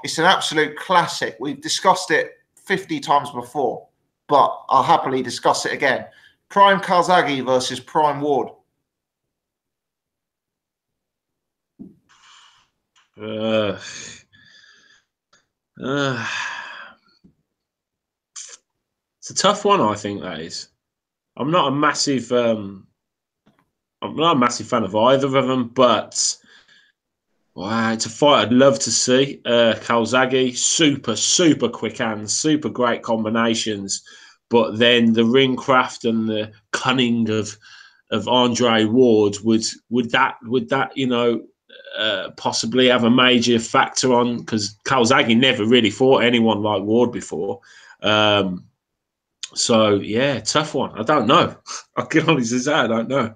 It's an absolute classic. We've discussed it 50 times before, but I'll happily discuss it again. Prime Calzaghe versus Prime Ward. It's a tough one, I think that is. I'm not a massive fan of either of them, but wow, it's a fight I'd love to see. Calzaghe, super quick hands, super great combinations, but then the ring craft and the cunning of Andre Ward would that possibly have a major factor on, because Calzaghe never really fought anyone like Ward before. So yeah, tough one. I don't know. I'll get honest as that. I don't know.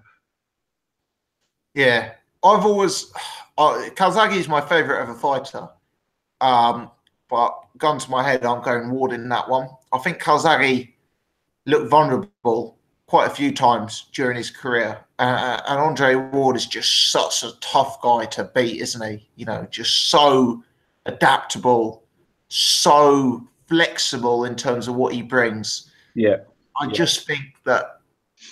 Yeah, I've always Calzaghe is my favourite ever fighter. But gun to my head, I'm going Ward in that one. I think Calzaghe looked vulnerable quite a few times during his career, and Andre Ward is just such a tough guy to beat, isn't he? You know, just so adaptable, so flexible in terms of what he brings. Yeah, I just think that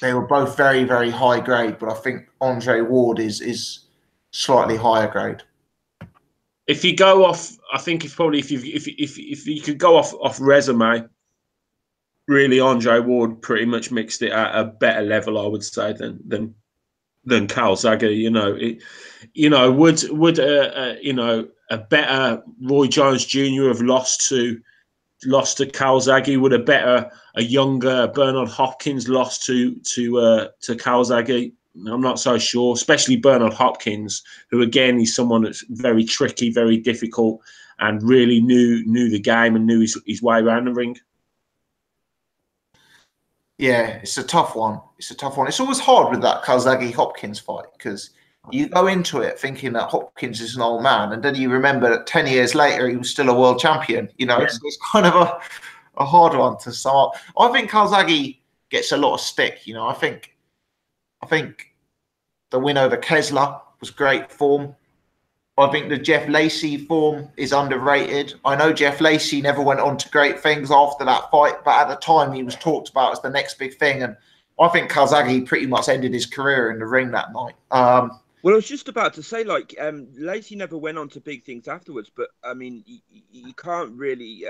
they were both very, very high grade, but I think Andre Ward is slightly higher grade. If you go off, I think if you could go off resume, really Andre Ward pretty much mixed it at a better level, I would say, than Calzaghe. Would a better Roy Jones Jr. have lost to Calzaghe? Would a younger Bernard Hopkins lost to Calzaghe? I'm not so sure, especially Bernard Hopkins, who again is someone that's very tricky, very difficult, and really knew the game and knew his way around the ring. Yeah, it's a tough one. It's always hard with that Calzaghe-Hopkins fight, because you go into it thinking that Hopkins is an old man, and then you remember that 10 years later he was still a world champion. You know, so it's kind of a hard one to sum up. I think Calzaghe gets a lot of stick. You know, I think the win over Kessler was great form. I think the Jeff Lacey form is underrated. I know Jeff Lacey never went on to great things after that fight, but at the time he was talked about as the next big thing. And I think Calzaghe pretty much ended his career in the ring that night. Well, I was just about to say, like, Lacey never went on to big things afterwards, but I mean, you can't really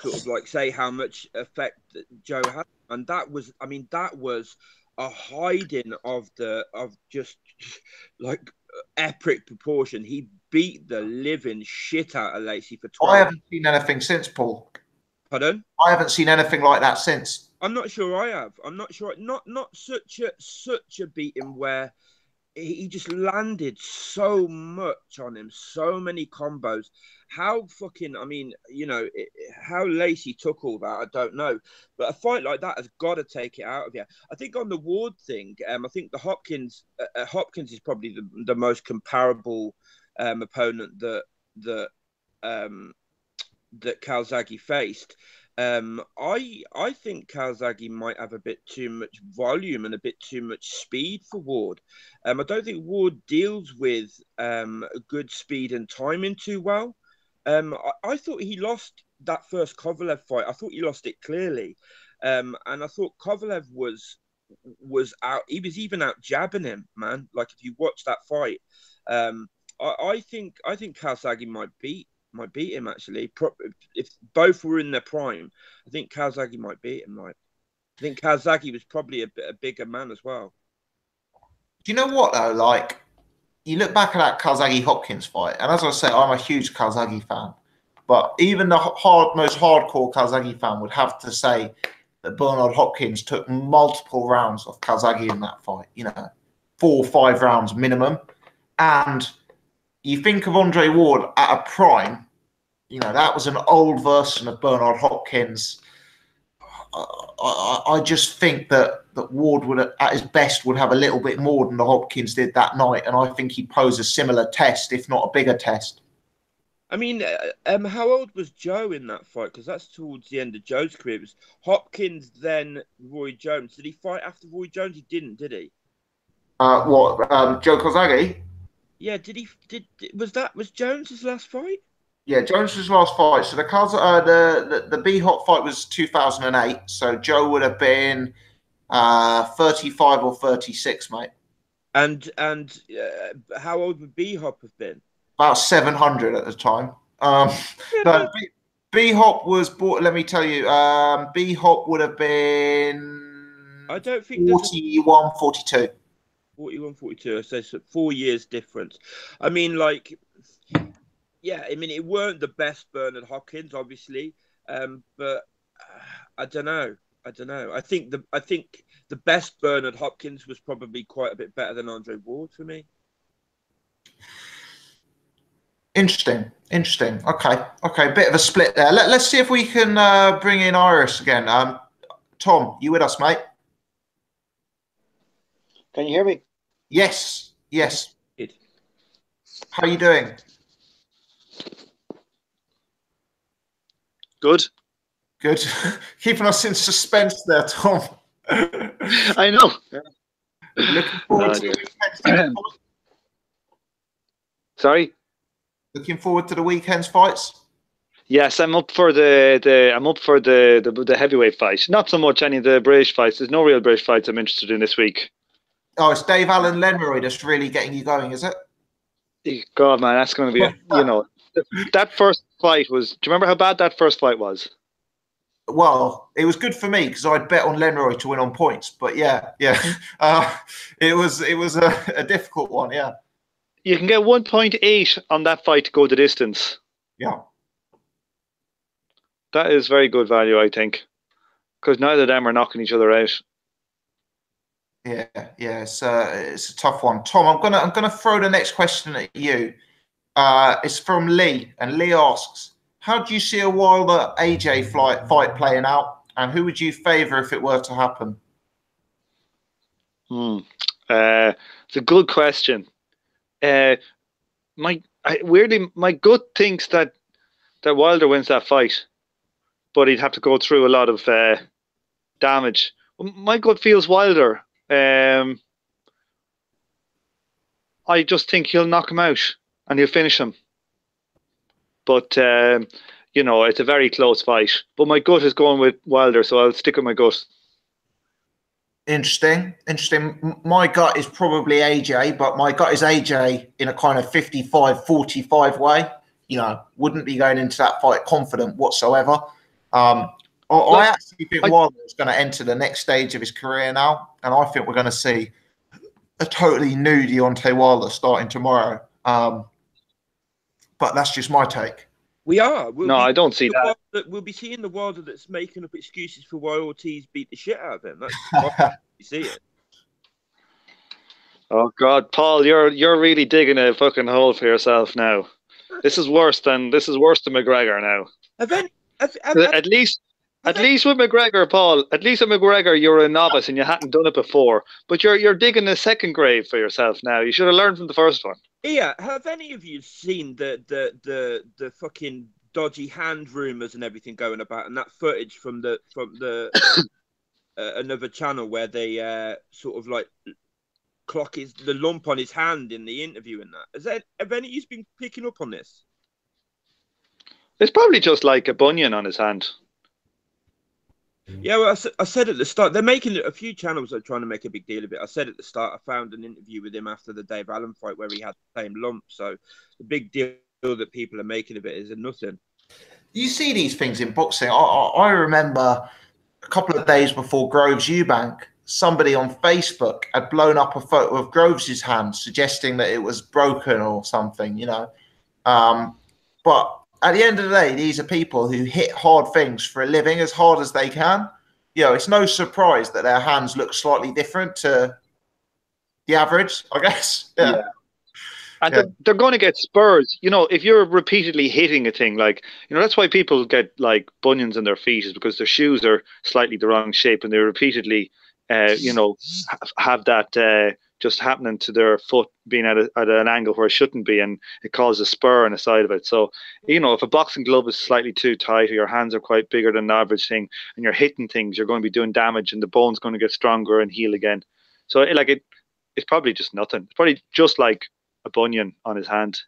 sort of like say how much effect that Joe had, and that was a hiding of just like epic proportion. He beat the living shit out of Lacey for 12. I haven't seen anything since, Paul. Pardon? I haven't seen anything like that since. I'm not sure I have. I'm not sure. Not such a beating where he just landed so much on him, so many combos. How fucking, I mean, you know, how Lacey took all that, I don't know. But a fight like that has got to take it out of you. I think on the Ward thing, I think the Hopkins is probably the most comparable opponent that Calzaghe faced. I think Calzaghe might have a bit too much volume and a bit too much speed for Ward. I don't think Ward deals with good speed and timing too well. I thought he lost that first Kovalev fight. I thought he lost it clearly, and I thought Kovalev was out. He was even out jabbing him, man. Like if you watch that fight, I think Calzaghe might beat him actually. If both were in their prime, I think Calzaghe might beat him. Like, I think Calzaghe was probably a bigger man as well. Do you know what though? Like, you look back at that Calzaghe Hopkins fight, and as I say, I'm a huge Calzaghe fan. But even the most hardcore Calzaghe fan would have to say that Bernard Hopkins took multiple rounds of Calzaghe in that fight. You know, 4 or 5 rounds minimum. And you think of Andre Ward at a prime, you know, that was an old version of Bernard Hopkins. I just think that Ward would, at his best, would have a little bit more than the Hopkins did that night. And I think he'd pose a similar test, if not a bigger test. I mean, how old was Joe in that fight? Because that's towards the end of Joe's career. It was Hopkins, then Roy Jones. Did he fight after Roy Jones? He didn't, did he? Joe Calzaghe? Yeah, was Jones's last fight? Yeah, Jones's last fight. So the B-Hop fight was 2008. So Joe would have been 35 or 36, mate. And how old would B-Hop have been? About 700 at the time. No, B-Hop was bought. Let me tell you, B-Hop would have been. I don't think 41, 42. 41, 42. So 4 years difference. I mean, like, yeah. I mean, it weren't the best Bernard Hopkins, obviously, but I don't know. I think the best Bernard Hopkins was probably quite a bit better than Andre Ward for me. Interesting. Okay. Bit of a split there. Let's see if we can bring in Iris again. Tom, you with us, mate? Can you hear me? Yes. Good. How are you doing? Good. Keeping us in suspense there, Tom. I know. Looking forward to the weekend. Sorry? Looking forward to the weekend's fights? Yes, I'm up for the heavyweight fight. Not so much any of the British fights. There's no real British fights I'm interested in this week. Oh, it's Dave Allen Lenroy that's really getting you going, is it? God, man, that's going to be, that first fight was. Do you remember how bad that first fight was? Well, it was good for me because I'd bet on Lenroy to win on points. But yeah, it was a difficult one. Yeah, you can get 1.8 on that fight to go the distance. Yeah, that is very good value, I think, because neither of them are knocking each other out. Yeah, it's a tough one. Tom, I'm gonna throw the next question at you. It's from Lee, and Lee asks, how do you see a Wilder AJ fight playing out, and who would you favour if it were to happen? It's a good question. My gut thinks that Wilder wins that fight, but he'd have to go through a lot of damage. My gut feels Wilder. I just think he'll knock him out and he'll finish him. But, it's a very close fight. But my gut is going with Wilder, so I'll stick with my gut. Interesting. My gut is probably AJ, but my gut is AJ in a kind of 55-45 way. Wouldn't be going into that fight confident whatsoever. I actually think Wilder is going to enter the next stage of his career now, and I think we're going to see a totally new Deontay Wilder starting tomorrow. But that's just my take. We are. I don't see that. that we'll be seeing the Wilder that's making up excuses for why Ortiz beat the shit out of him. That's you see it. Oh God, Paul, you're really digging a fucking hole for yourself now. This is worse than McGregor now. At least with McGregor, Paul. At least with McGregor, you're a novice and you hadn't done it before. But you're digging a second grave for yourself now. You should have learned from the first one. Yeah, have any of you seen the fucking dodgy hand rumors and everything going about, and that footage from the another channel where they sort of like clock the lump on his hand in the interview and that? Have any of you been picking up on this? It's probably just like a bunion on his hand. Yeah, well, I said at the start, they're making a few channels are trying to make a big deal of it. I said at the start, I found an interview with him after the Dave Allen fight where he had the same lump. So the big deal that people are making of it is nothing. You see these things in boxing. I remember a couple of days before Groves Eubank, somebody on Facebook had blown up a photo of Groves' hand, suggesting that it was broken or something, you know. But at the end of the day, these are people who hit hard things for a living as hard as they can. You know, it's no surprise that their hands look slightly different to the average, I guess. Yeah. And they're going to get spurs. You know, if you're repeatedly hitting a thing, like, you know, that's why people get like bunions in their feet, is because their shoes are slightly the wrong shape and they repeatedly, you know, have that just happening to their foot being at an angle where it shouldn't be, and it causes a spur on the side of it. So, you know, if a boxing glove is slightly too tight or your hands are quite bigger than the average thing and you're hitting things, you're going to be doing damage and the bone's going to get stronger and heal again. So it's probably just nothing. It's probably just like a bunion on his hand.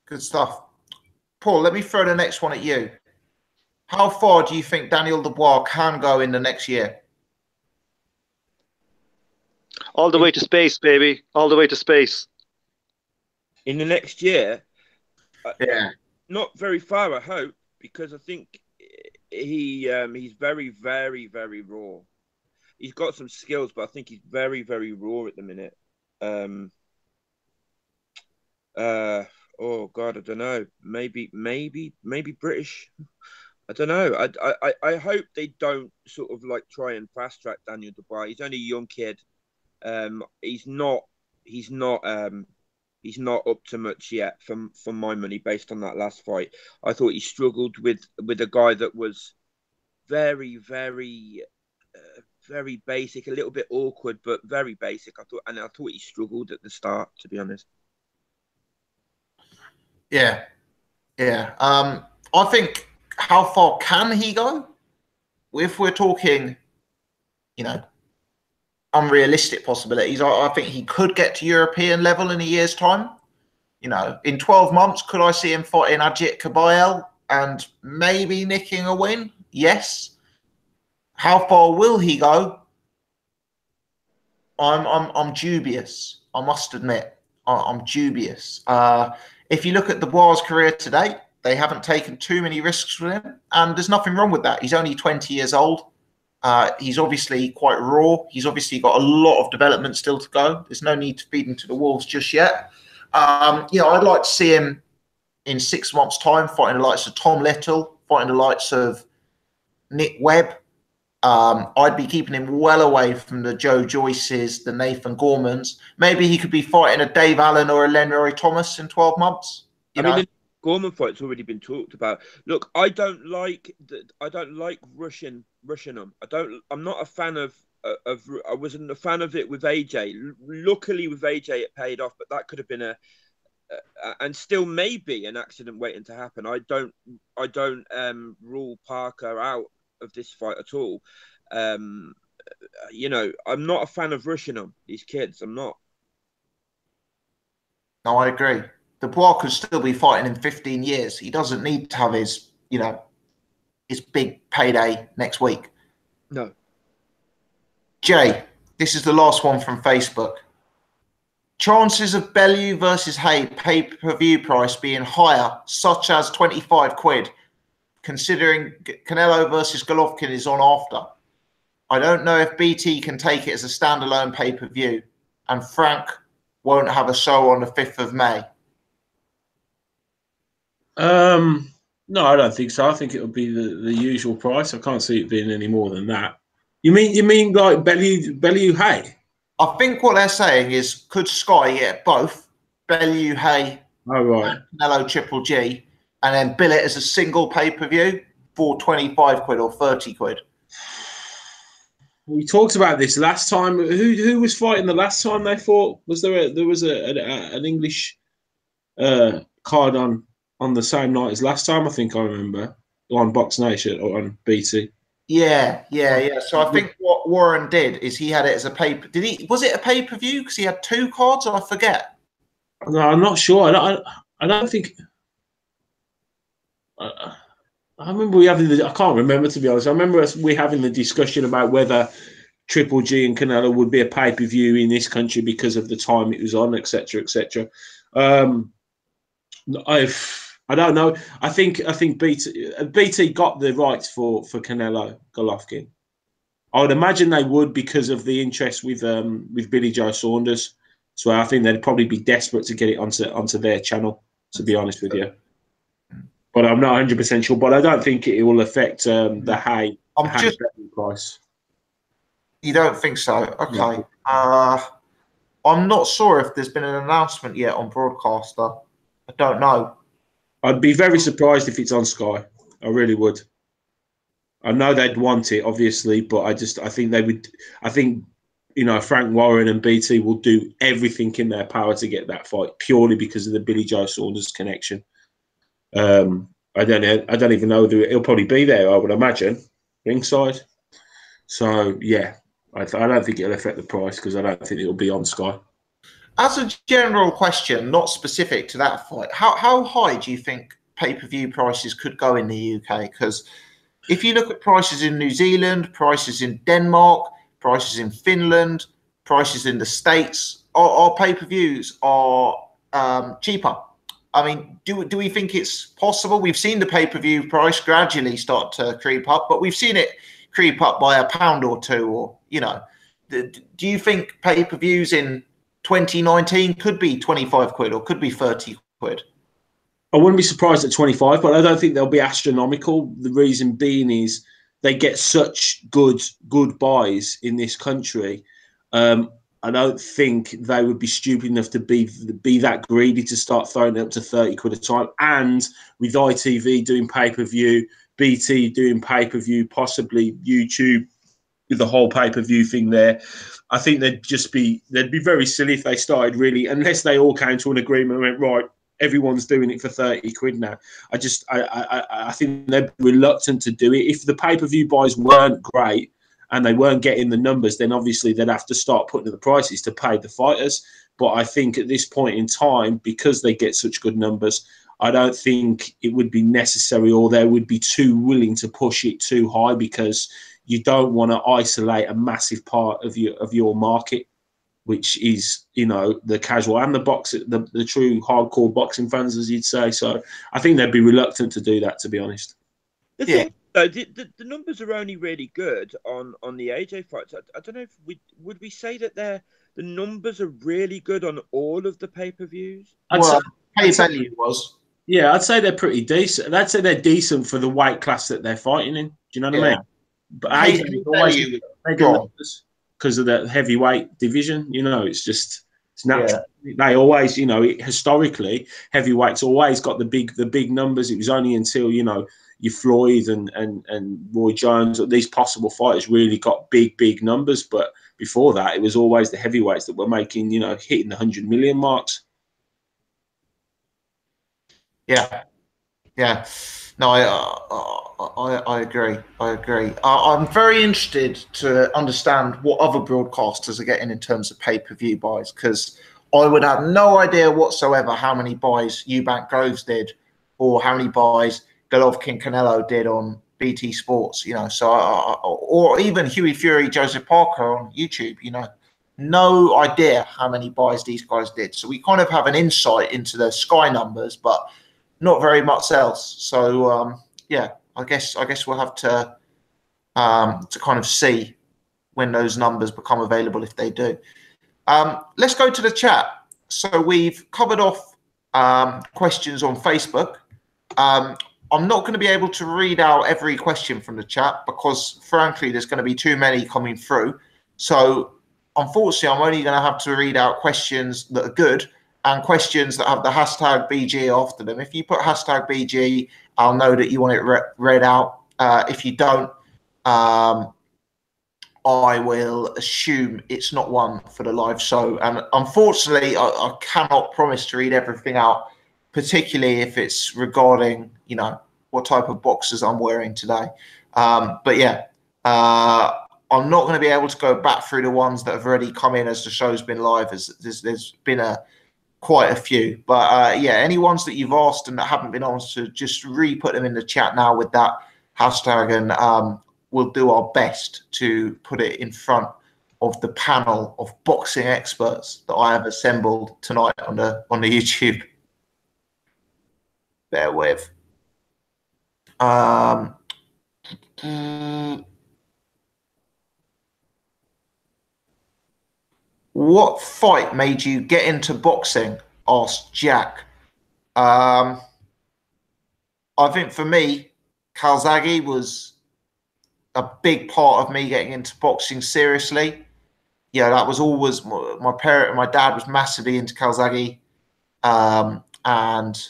Good stuff. Paul, let me throw the next one at you. How far do you think Daniel Dubois can go in the next year? All the way to space, baby. All the way to space. In the next year? Yeah. Not very far, I hope, because I think he's very, very, very raw. He's got some skills, but I think he's very, very raw at the minute. Oh God, I don't know. Maybe British. I don't know. I hope they don't sort of like try and fast track Daniel Dubois. He's only a young kid. He's not up to much yet for my money based on that last fight. I thought he struggled with a guy that was very, very very basic, a little bit awkward, but very basic. I thought he struggled at the start, to be honest. Yeah. I think, how far can he go? If we're talking, you know, unrealistic possibilities, I think he could get to European level in a year's time. You know, in 12 months, could I see him fighting Ajit Kabayel and maybe nicking a win? Yes. How far will he go? I'm dubious. I must admit, I'm dubious. If you look at Dubois' career to date, they haven't taken too many risks with him, and there's nothing wrong with that. He's only 20 years old. He's obviously quite raw. He's obviously got a lot of development still to go. There's no need to feed him to the wolves just yet. You know, I'd like to see him in 6 months' time fighting the likes of Tom Little, fighting the likes of Nick Webb. I'd be keeping him well away from the Joe Joyces, the Nathan Gormans. Maybe he could be fighting a Dave Allen or a Lenroy Thomas in 12 months. I mean, the Gorman fight's already been talked about. Look, I don't like rushing them. I'm not a fan of. I wasn't a fan of it with AJ. Luckily, with AJ, it paid off, but that could have been and still maybe an accident waiting to happen. I don't rule Parker out of this fight at all. You know, I'm not a fan of rushing them, these kids. I'm not. No, I agree. Dubois could still be fighting in 15 years. He doesn't need to have his, you know, his big payday next week. No. Jay, this is the last one from Facebook. Chances of Bellew versus Hay pay-per-view price being higher, such as 25 quid, considering Canelo versus Golovkin is on after. I don't know if BT can take it as a standalone pay-per-view, and Frank won't have a show on the 5th of May. No, I don't think so. I think it would be the usual price. I can't see it being any more than that. You mean like Bellew Hay? I think what they're saying is, could Sky get both Bellew Hay Oh, right. and Canelo Triple G, and then bill it as a single pay-per-view for 25 quid or 30 quid? We talked about this last time. Who was fighting the last time they fought? Was there an English card on the same night as last time? I think I remember on Box Nation or on BT. Yeah. So I think what Warren did is he had it as a paper. Was it a pay-per-view? Because he had two cards, I forget. No, I'm not sure. I don't think. I remember I can't remember, to be honest. I remember we having the discussion about whether Triple G and Canelo would be a pay-per-view in this country because of the time it was on, etc., etc. I don't know. I think BT got the rights for Canelo Golovkin. I would imagine they would because of the interest with Billy Joe Saunders. So I think they'd probably be desperate to get it onto their channel, to be honest with you. But I'm not 100% sure. But I don't think it will affect the Hay price. You don't think so? Okay. No. I'm not sure if there's been an announcement yet on Broadcaster. I don't know. I'd be very surprised if it's on Sky. I really would. I know they'd want it, obviously, but I think they would. I think, Frank Warren and BT will do everything in their power to get that fight purely because of the Billy Joe Saunders connection. I don't even know. He'll probably be there, I would imagine, ringside. So yeah, I don't think it'll affect the price because I don't think it'll be on Sky. As a general question, not specific to that fight, how high do you think pay-per-view prices could go in the UK? Because if you look at prices in New Zealand, prices in Denmark, prices in Finland, prices in the States, our pay-per-views are cheaper. I mean, do we think it's possible? We've seen the pay-per-view price gradually start to creep up, but we've seen it creep up by £1 or two, or, do you think pay-per-views in 2019 could be 25 quid or could be 30 quid? I wouldn't be surprised at 25, but I don't think they'll be astronomical. The reason being is they get such good buys in this country. I don't think they would be stupid enough to be that greedy to start throwing it up to 30 quid a time. And with ITV doing pay-per-view, BT doing pay-per-view, possibly YouTube with the whole pay-per-view thing there, I think they'd be very silly if they started really, unless they all came to an agreement and went, right, everyone's doing it for 30 quid now. I think they'd be reluctant to do it. If the pay-per-view buys weren't great and they weren't getting the numbers, then obviously they'd have to start putting the prices to pay the fighters. But I think at this point in time, because they get such good numbers, I don't think it would be necessary, or they would be too willing to push it too high, because you don't want to isolate a massive part of your market, which is, the casual and the true hardcore boxing fans, as you'd say. So I think they'd be reluctant to do that, to be honest. The numbers are only really good on the AJ fights. I don't know if would we say that the numbers are really good on all of the pay-per-views? Value was. Yeah, I'd say they're pretty decent. I'd say they're decent for the weight class that they're fighting in. Do you know what I mean? But AJ always numbers because of the heavyweight division. It's natural. Yeah. They always, historically, heavyweights always got the big numbers. It was only until, your Floyd and Roy Jones, or these possible fighters, really got big numbers. But before that, it was always the heavyweights that were making, hitting the 100 million marks. Yeah. No, I agree. I'm very interested to understand what other broadcasters are getting in terms of pay-per-view buys, because I would have no idea whatsoever how many buys Eubank Groves did, or how many buys Golovkin Canelo did on BT Sports, or even Huey Fury, Joseph Parker on YouTube, no idea how many buys these guys did. So we kind of have an insight into the Sky numbers, but not very much else. So I guess we'll have to kind of see when those numbers become available, if they do. Let's go to the chat. So we've covered off questions on Facebook. I'm not going to be able to read out every question from the chat because, frankly, there's going to be too many coming through. So, unfortunately, I'm only going to have to read out questions that are good and questions that have the hashtag BG after them. If you put hashtag BG, I'll know that you want it read out. If you don't, I will assume it's not one for the live show. And unfortunately, I cannot promise to read everything out, particularly if it's regarding, you know, what type of boxers I'm wearing today. But yeah, I'm not going to be able to go back through the ones that have already come in as the show's been live. There's been quite a few. But yeah, any ones that you've asked and that haven't been answered, just re-put them in the chat now with that hashtag, and we'll do our best to put it in front of the panel of boxing experts that I have assembled tonight on the YouTube. Bear with. What fight made you get into boxing? Asked Jack. I think for me, Calzaghe was a big part of me getting into boxing seriously. Yeah, that was always my parent. My dad was massively into Calzaghe, and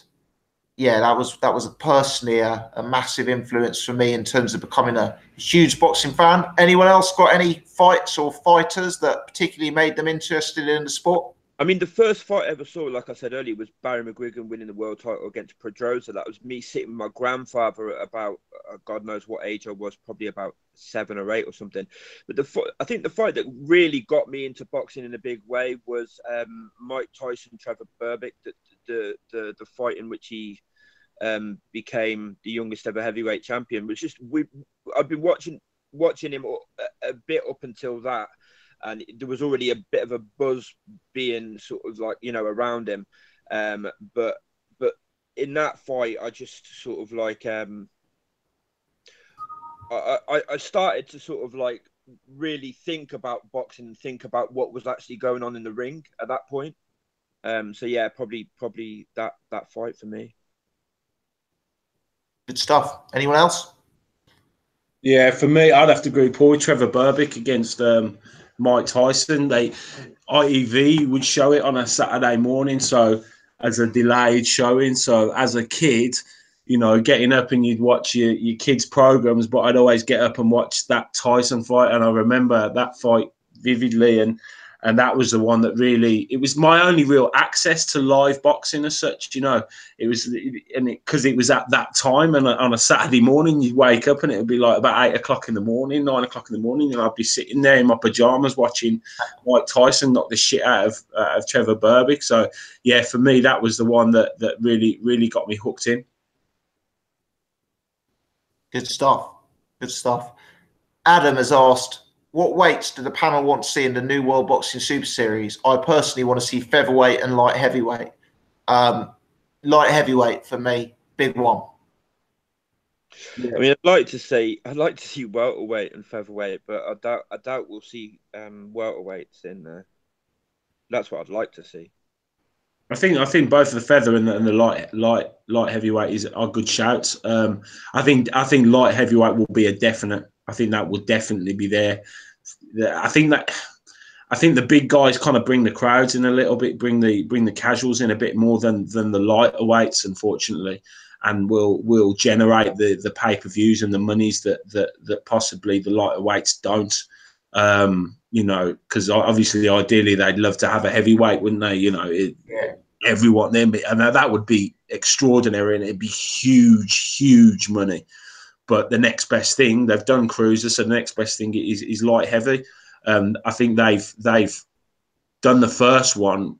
yeah, that was personally a massive influence for me in terms of becoming a huge boxing fan. Anyone else got any fights or fighters that particularly made them interested in the sport? I mean, the first fight I ever saw, like I said earlier, was Barry McGuigan winning the world title against Pedrosa. That was me sitting with my grandfather at about, God knows what age I was, probably about 7 or 8 or something. But I think the fight that really got me into boxing in a big way was Mike Tyson, Trevor Berbick, the fight in which he became the youngest ever heavyweight champion. Was just I've been watching him a bit up until that. And there was already a bit of a buzz being sort of like, you know, around him. But in that fight, I just sort of like, I started to sort of like really think about boxing and think about what was actually going on in the ring at that point. So yeah, probably that fight for me. Good stuff. Anyone else? Yeah, for me, I'd have to agree. Paul, Trevor Berbick against Mike Tyson. ITV would show it on a Saturday morning, so as a delayed showing. So as a kid, you know, getting up and you'd watch your kids' programs, but I'd always get up and watch that Tyson fight, and I remember that fight vividly, and that was the one that really, it was my only real access to live boxing as such, you know. It was, and because it was at that time, and on a Saturday morning, you'd wake up and it would be like about 8 o'clock in the morning, 9 o'clock in the morning, and I'd be sitting there in my pajamas watching Mike Tyson knock the shit out of Trevor Berbick. So yeah, for me, that was the one that really got me hooked in. Good stuff. Good stuff. Adam has asked, what weights do the panel want to see in the new World Boxing Super Series? I personally want to see featherweight and light heavyweight. Light heavyweight for me, big one. I mean, I'd like to see welterweight and featherweight, but I doubt we'll see welterweights in there. That's what I'd like to see. I think both the feather and the light heavyweight are good shouts. I think light heavyweight will be a definite. I think that will definitely be there. I think the big guys kind of bring the crowds in a little bit, bring the casuals in a bit more than the lighter weights, unfortunately, and will generate the pay-per-views and the monies that possibly the lighter weights don't. You know, because obviously, ideally, they'd love to have a heavyweight, wouldn't they? You know, everyone then, and that would be extraordinary, and it'd be huge money. But the next best thing, they've done cruisers, so the next best thing is light heavy. I think they've done the first one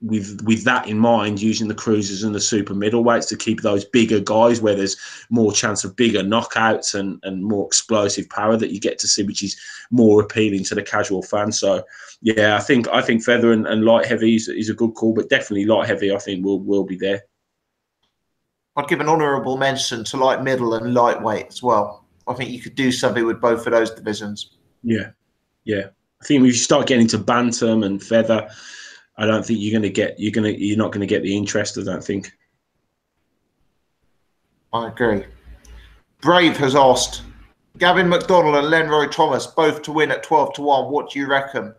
with that in mind, using the cruisers and the super middleweights to keep those bigger guys where there's more chance of bigger knockouts and more explosive power that you get to see, which is more appealing to the casual fan. So yeah, I think feather and light heavy is a good call, but definitely light heavy I think will be there. I'd give an honourable mention to light middle and lightweight as well. I think you could do something with both of those divisions. Yeah. I think if you start getting into bantam and feather, I don't think you're not going to get the interest. I don't think. I agree. Brave has asked, Gavin McDonnell and Lenroy Thomas both to win at 12-1. What do you reckon?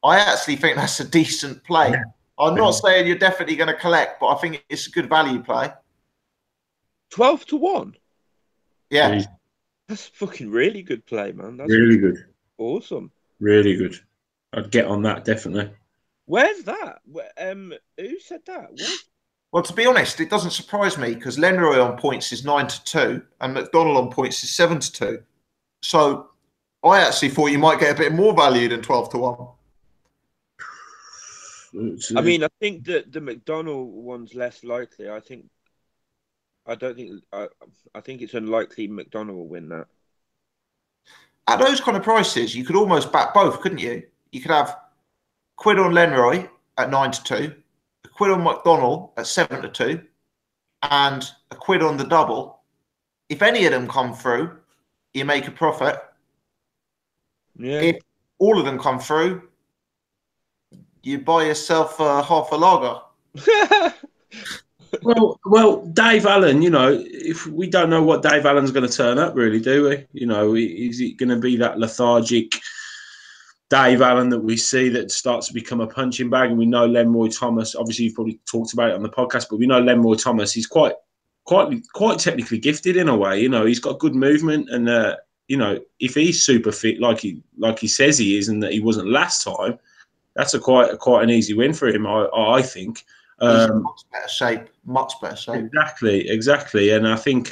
I actually think that's a decent play. I'm not saying you're definitely going to collect, but I think it's a good value play. 12-1? Yeah. Jeez. That's a fucking really good play, man. That's Really good. Awesome. Really good. I'd get on that, definitely. Where's that? Who said that? Where's... Well, to be honest, it doesn't surprise me because Lenroy on points is 9-2 and McDonnell on points is 7-2. So I actually thought you might get a bit more value than 12-1. I mean, I think that the McDonnell one's less likely. I think it's unlikely McDonnell will win that. At those kind of prices, you could almost back both, couldn't you? You could have quid on Lenroy at 9-2, a quid on McDonnell at 7-2, and a quid on the double. If any of them come through, you make a profit. Yeah. If all of them come through, you buy yourself half a lager. Well, Dave Allen, if we don't know what Dave Allen's going to turn up, really, do we? Is it going to be that lethargic Dave Allen that we see that starts to become a punching bag? And we know Lenroy Thomas. Obviously, you've probably talked about it on the podcast, but we know Lenroy Thomas. He's quite technically gifted in a way. He's got good movement, and if he's super fit, like he says he is, and that he wasn't last time, that's quite an easy win for him. I think. He's in much better shape. Exactly. And I think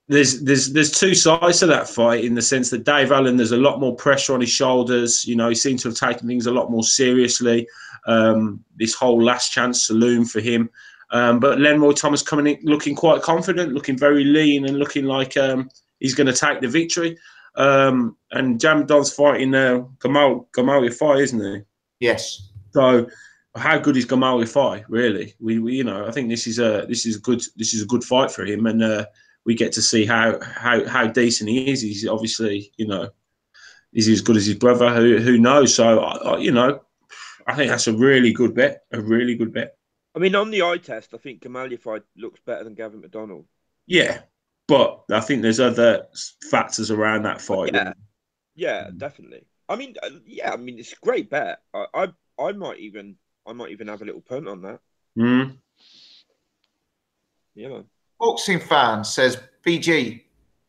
there's two sides to that fight in the sense that Dave Allen, there's a lot more pressure on his shoulders. He seems to have taken things a lot more seriously. This whole last chance saloon for him. But Lenroy Thomas coming in looking quite confident, looking very lean, and looking like he's going to take the victory. And Jam Don's fighting Gamal Yafai, isn't he? Yes. So how good is Gamal Yafai, really? We I think this is a good fight for him, and we get to see how decent he is. He's obviously, is he as good as his brother? Who knows? So I think that's a really good bet. A really good bet. I mean, on the eye test, I think Gamal Yafai looks better than Gavin McDonnell. Yeah, but I think there's other factors around that fight. Yeah, definitely. I mean, it's a great bet. I might even have a little punt on that. Yeah. Boxing fan says, BG,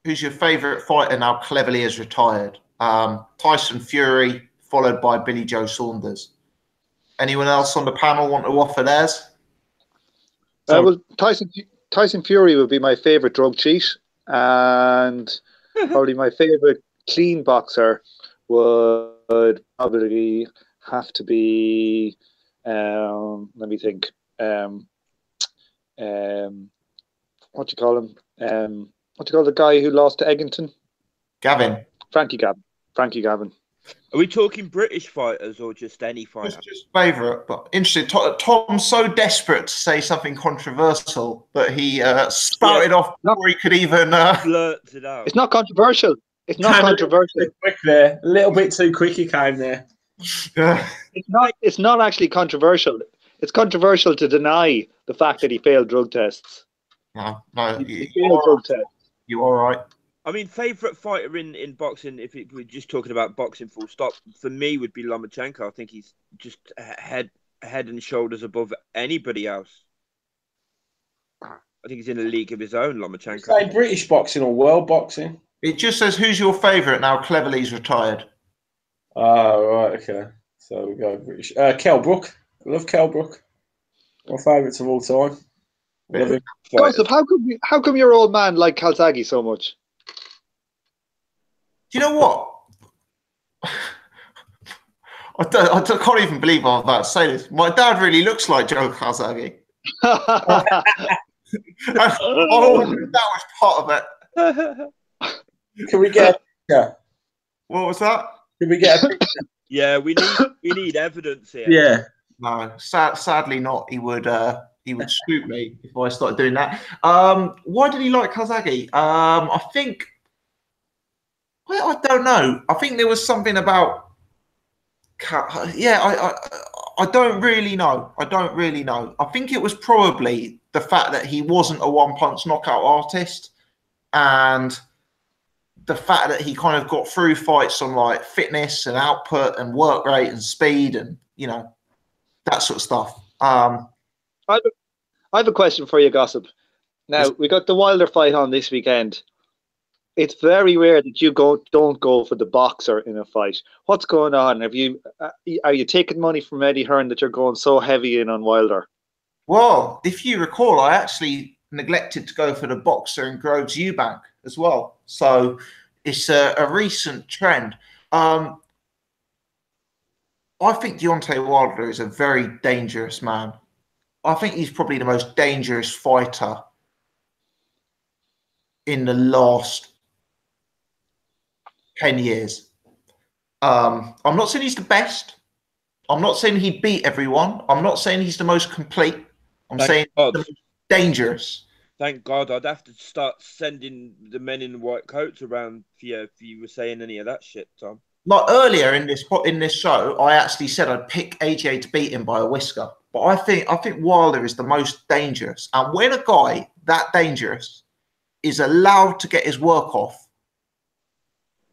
who's your favourite fighter now cleverly has retired? Tyson Fury, followed by Billy Joe Saunders. Anyone else on the panel want to offer theirs? Well, Tyson Fury would be my favourite drug cheat, and probably my favourite clean boxer would probably have to be, let me think, what do you call him? What do you call the guy who lost to Eggington? Gavin. Frankie Gavin. Are we talking British fighters or just any fighter? Just favourite, but interesting. Tom's so desperate to say something controversial that he spouted off before he could even blurt it out. It's not controversial. It's not controversial. Quick there, a little bit too quick. He came there. It's not actually controversial. It's controversial to deny the fact that he failed drug tests. No, you're all right. I mean, favourite fighter in boxing, if we're just talking about boxing full stop, for me would be Lomachenko. I think he's just head and shoulders above anybody else. I think he's in a league of his own, Lomachenko. Say British boxing or world boxing? It just says, who's your favourite now cleverly he's retired? Oh, right, okay. So we go British. Kell Brook. I love Kell Brook. My favourites of all time. Love him. Joseph, how come your old man liked Calzaghe so much? Do you know what? I can't even believe I'm about to say this. My dad really looks like Joe Calzaghe. That was part of it. Can we get a picture? What was that? Can we get a picture? Yeah, we need evidence here. Yeah. No, sadly not. He would shoot me if I started doing that. Why did he like Calzaghe? I think. Well, I don't know. I think there was something about. Yeah, I don't really know. I think it was probably the fact that he wasn't a one-punch knockout artist, and the fact that he kind of got through fights on like fitness and output and work rate and speed and, you know, that sort of stuff. I have a question for you, Gossip. Now, we got the Wilder fight on this weekend. It's very rare that you don't go for the boxer in a fight. What's going on? Are you taking money from Eddie Hearn that you're going so heavy in on Wilder? Well, if you recall, I actually neglected to go for the boxer in Groves Eubank as well. So it's a recent trend. I think Deontay Wilder is a very dangerous man. I think he's probably the most dangerous fighter in the last 10 years. I'm not saying he's the best. I'm not saying he beat everyone. I'm not saying he's the most complete. I'm saying the most dangerous. Thank God. I'd have to start sending the men in white coats around if you were saying any of that shit, Tom. Like earlier in this show, I actually said I'd pick AJ to beat him by a whisker. But I think Wilder is the most dangerous. And when a guy that dangerous is allowed to get his work off,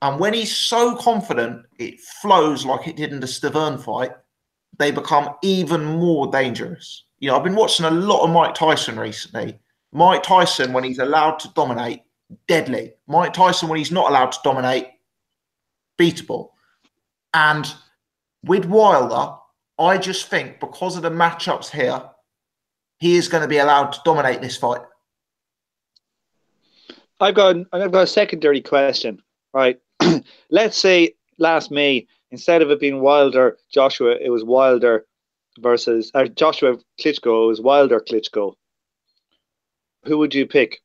and when he's so confident it flows like it did in the Stavern fight, they become even more dangerous. You know, I've been watching a lot of Mike Tyson recently. Mike Tyson, when he's allowed to dominate, deadly. Mike Tyson, when he's not allowed to dominate, beatable. And with Wilder, I just think because of the matchups here, he is going to be allowed to dominate this fight. I've got a secondary question, right? Let's say last May, instead of it being Wilder Joshua, it was Wilder versus Joshua Klitschko. It was Wilder Klitschko. Who would you pick?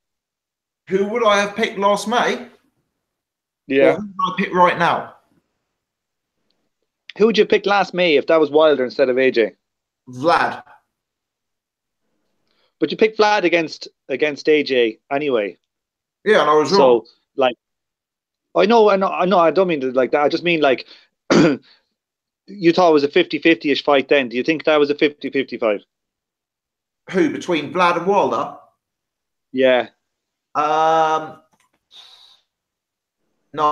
Who would I have picked last May? Yeah. Or who would I pick right now? Who would you pick last May if that was Wilder instead of AJ? Vlad. But you picked Vlad against AJ anyway. Yeah, and I was wrong. So, like, I know, I don't mean to like that. I just mean like, you thought it was a 50-50-ish fight then. Do you think that was a 50-55? Who, between Vlad and Wilder? Yeah. No,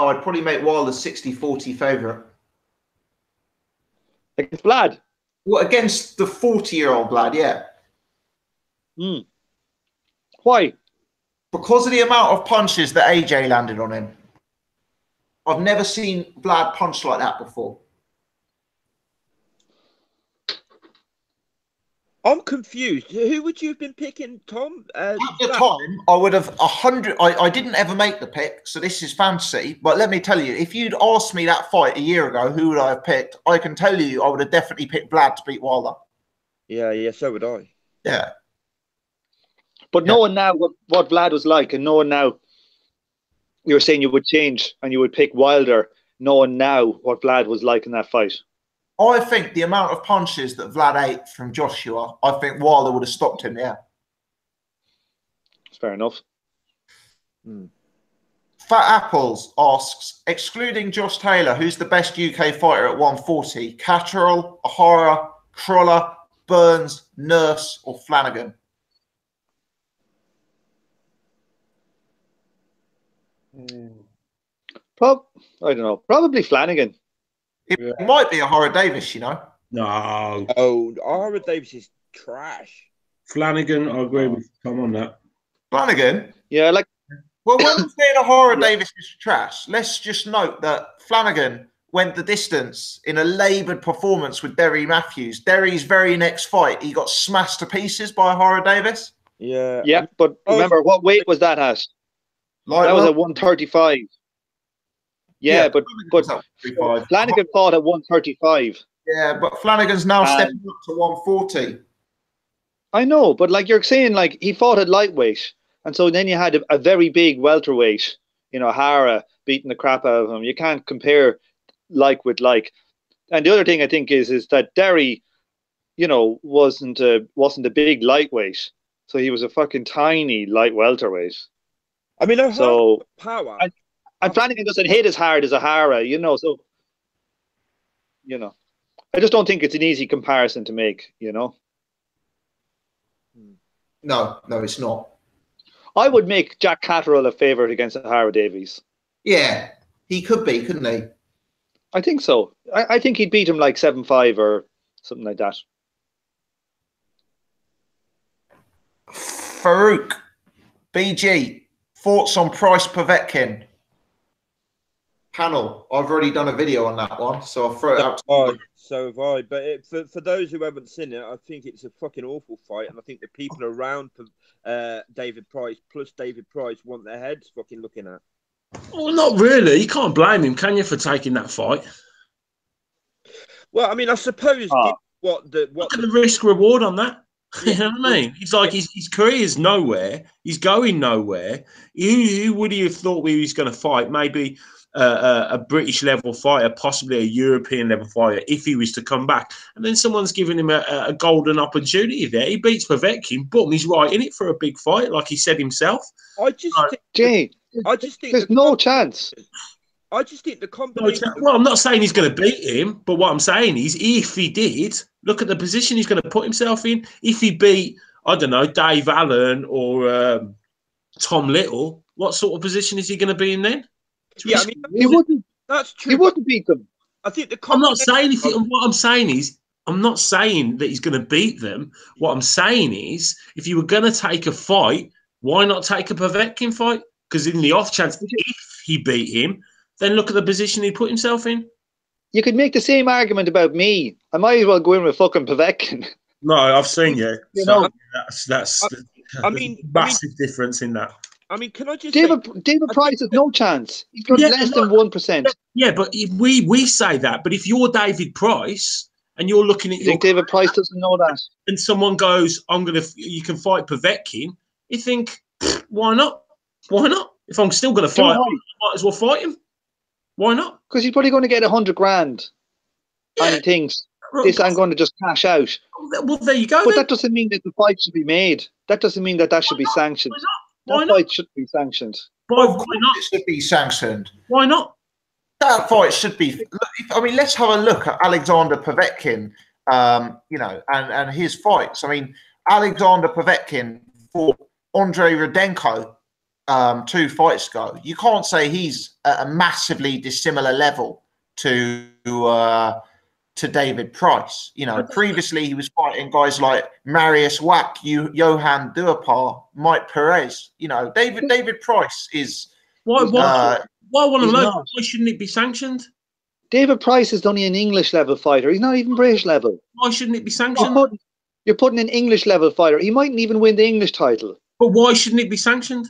I'd probably make Wilder 60-40 favourite. Against Vlad? Well, against the 40-year-old Vlad, yeah. Why? Because of the amount of punches that AJ landed on him. I've never seen Vlad punch like that before. I'm confused. Who would you have been picking, Tom? At the time, I would have 100. I didn't ever make the pick, so this is fantasy. But let me tell you, if you'd asked me that fight a year ago, who would I have picked? I can tell you, I would have definitely picked Vlad to beat Wilder. Yeah, so would I. Yeah. But knowing now what Vlad was like, and knowing now, you were saying you would change and you would pick Wilder, knowing now what Vlad was like in that fight. I think the amount of punches that Vlad ate from Joshua, I think Wilder would have stopped him, yeah. Fair enough. Fat Apples asks, excluding Josh Taylor, who's the best UK fighter at 140? Catterall, O'Hara, Crawler, Burns, Nurse, or Flanagan? I don't know. Probably Flanagan. It might be O'Hara Davis, you know. No. Oh, O'Hara Davis is trash. Flanagan, I agree with Tom on that. Flanagan? Yeah, like. Well, when we're saying O'Hara Davis is trash, let's just note that Flanagan went the distance in a laboured performance with Derry Matthews. Derry's very next fight, he got smashed to pieces by O'Hara Davis. Yeah. Yeah, but remember, what weight was that at? That was at 135. Yeah, but Flanagan fought at 135. Yeah, but Flanagan's now stepping up to 140. I know, but like you're saying, like he fought at lightweight, and so then you had a very big welterweight, you know, Hara beating the crap out of him. You can't compare like with like. And the other thing I think is that Derry, you know, wasn't a big lightweight, so he was a fucking tiny light welterweight. I mean, so power. And Flanagan doesn't hit as hard as O'Hara, you know, so, you know. I just don't think it's an easy comparison to make, you know? No, it's not. I would make Jack Catterall a favourite against Harrow Davies. Yeah, he could be, couldn't he? I think so. I think he'd beat him like 7-5 or something like that. Farouk, BG, thoughts on Price Povetkin? Panel, I've already done a video on that one, so I'll throw it out to you. So have I. But for those who haven't seen it, I think it's a fucking awful fight, and I think the people around David Price plus David Price want their heads fucking looking at. Well, not really. You can't blame him, can you, for taking that fight? Well, I mean, I suppose Look at the risk reward on that. Yeah. You know what I mean? It's like his career's nowhere. He's going nowhere. Who would he have thought he was going to fight? Maybe a British level fighter, possibly a European level fighter, if he was to come back. And then someone's giving him a golden opportunity there. He beats Povetkin, boom, he's right in it for a big fight, like he said himself. I just think there's no chance. I just think the combination. Well, I'm not saying he's going to beat him, but what I'm saying is, if he did, look at the position he's going to put himself in. If he beat, I don't know, Dave Allen or Tom Little, what sort of position is he going to be in then? Yeah, I mean, he wouldn't. That's true. He wouldn't beat them. I think I'm not saying if. What I'm saying is, I'm not saying that he's going to beat them. What I'm saying is, if you were going to take a fight, why not take a Povetkin fight? Because in the off chance, if he beat him, then look at the position he put himself in. You could make the same argument about me. I might as well go in with fucking Povetkin. No, I've seen you. You know, that's massive difference in that. I mean, can I just David Price has no chance. He's got less than 1%. Yeah, but we say that. But if you're David Price and you're looking at David Price doesn't know that, and someone goes, you can fight Povetkin, you think, why not? Why not? If I'm still going to fight, I might as well fight him. Why not? Because he's probably going to get 100 grand, and he thinks this I'm going to just cash out. Well, there you go. But that doesn't mean that the fight should be made. That doesn't mean that should be sanctioned. Why not? That fight should be sanctioned. Why not? It should be sanctioned. Why not? That fight should be. I mean, let's have a look at Alexander Povetkin. And his fights. I mean, Alexander Povetkin fought Andrei Rudenko 2 fights ago. You can't say he's at a massively dissimilar level to David Price. You know, previously he was fighting guys like Marius Wack, Johan Duhapar, Mike Perez. You know, David Price is. Why want to know? Why shouldn't it be sanctioned? David Price is only an English level fighter. He's not even British level. Why shouldn't it be sanctioned? You're putting an English level fighter. He mightn't even win the English title. But why shouldn't it be sanctioned?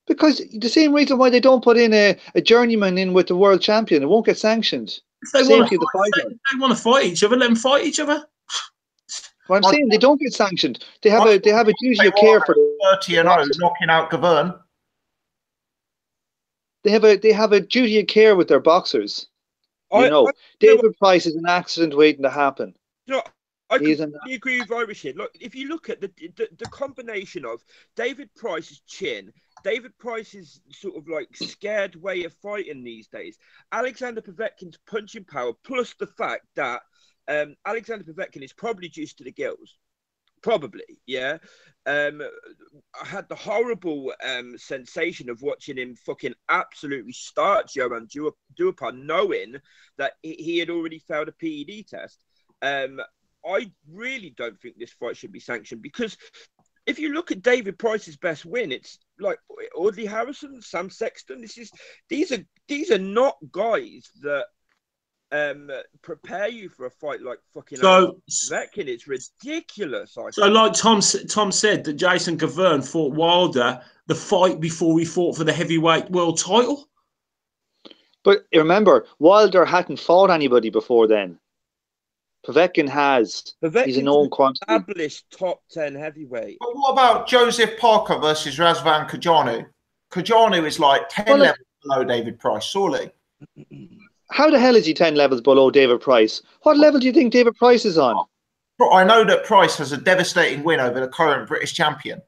Because the same reason why they don't put in a journeyman in with the world champion, it won't get sanctioned. If they want to fight each other, let them fight each other. Well, I'm saying they don't get sanctioned. They have a duty of care for 30-0 knocking out Gavern. They have a duty of care with their boxers. David Price is an accident waiting to happen. I completely agree with Irish here. Look, if you look at the combination of David Price's chin, David Price's sort of like scared way of fighting these days, Alexander Povetkin's punching power, plus the fact that Alexander Povetkin is probably juiced to the gills. Probably, yeah. I had the horrible sensation of watching him fucking absolutely start Johan Duhapar, knowing that he had already failed a PED test. I really don't think this fight should be sanctioned, because if you look at David Price's best win, it's like Audley Harrison, Sam Sexton. These are not guys that prepare you for a fight like fucking Povetkin. It's ridiculous. So like Tom said that Jason Gavern fought Wilder the fight before he fought for the heavyweight world title. But remember, Wilder hadn't fought anybody before then. Povetkin has. He's a known quantity. Established top 10 heavyweight. But what about Joseph Parker versus Razvan Kajanu? Kajanu is like 10 levels below David Price, surely. How the hell is he 10 levels below David Price? What level do you think David Price is on? I know that Price has a devastating win over the current British champion.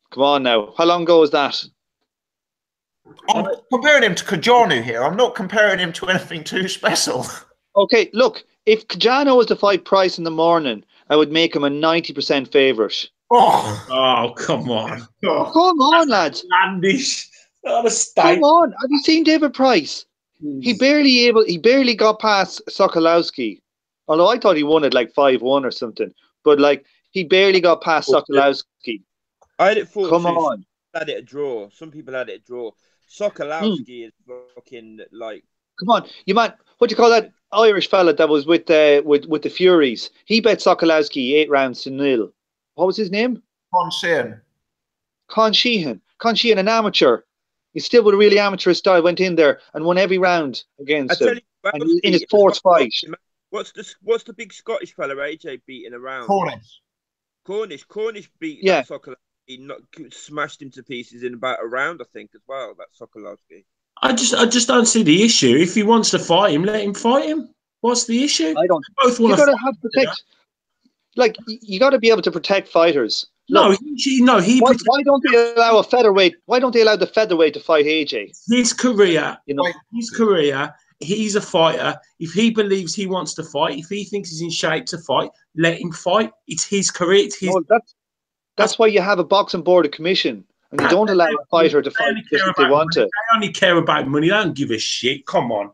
Come on now. How long ago was that? I'm comparing him to Kajanu here. I'm not comparing him to anything too special. Okay, look, if Kajano was to fight Price in the morning, I would make him a 90% favourite. Oh, come on. Come on, lads. Outlandish. Not a state. Come on. Have you seen David Price? He barely got past Sokolowski. Although I thought he won it like 5-1 or something. But like he barely got past Sokolowski. I had it 4-2. Come on. Some had it a draw. Some people had it a draw. Sokolowski is fucking like. Come on, you might. What do you call that Irish fella that was with the Furies? He bet Sokolowski 8 rounds to 0. What was his name? Con Sheehan. Con Sheehan, an amateur. He still with a really amateur style went in there and won every round against him. And in his 4th fight. What's the big Scottish fella AJ beating around? Cornish beat Sokolowski. He smashed him to pieces in about a round, I think, as well. That Sokolowski. I just don't see the issue. If he wants to fight him, let him fight him. What's the issue? I don't. Both want you got to have protect. Like you got to be able to protect fighters. Look, why don't they allow a featherweight? Why don't they allow the featherweight to fight AJ? His career, he's a fighter. If he believes he wants to fight, if he thinks he's in shape to fight, let him fight. It's his career. It's his. No, that's why you have a boxing board of commission, and you don't allow a fighter to fight just if they want to. They only care about money. They don't give a shit. Come on.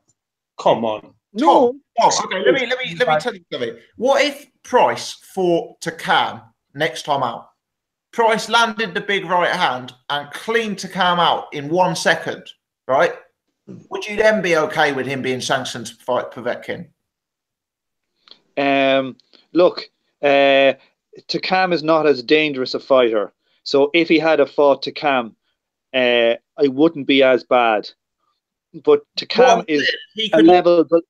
No. Okay, let me tell you something. What if Price fought to Cam next time out? Price landed the big right hand and cleaned to Cam out in 1 second, right? Would you then be okay with him being sanctioned to fight Povetkin? Look, Takam is not as dangerous a fighter. So if he had a fought Takam, I wouldn't be as bad. But Takam is a level, but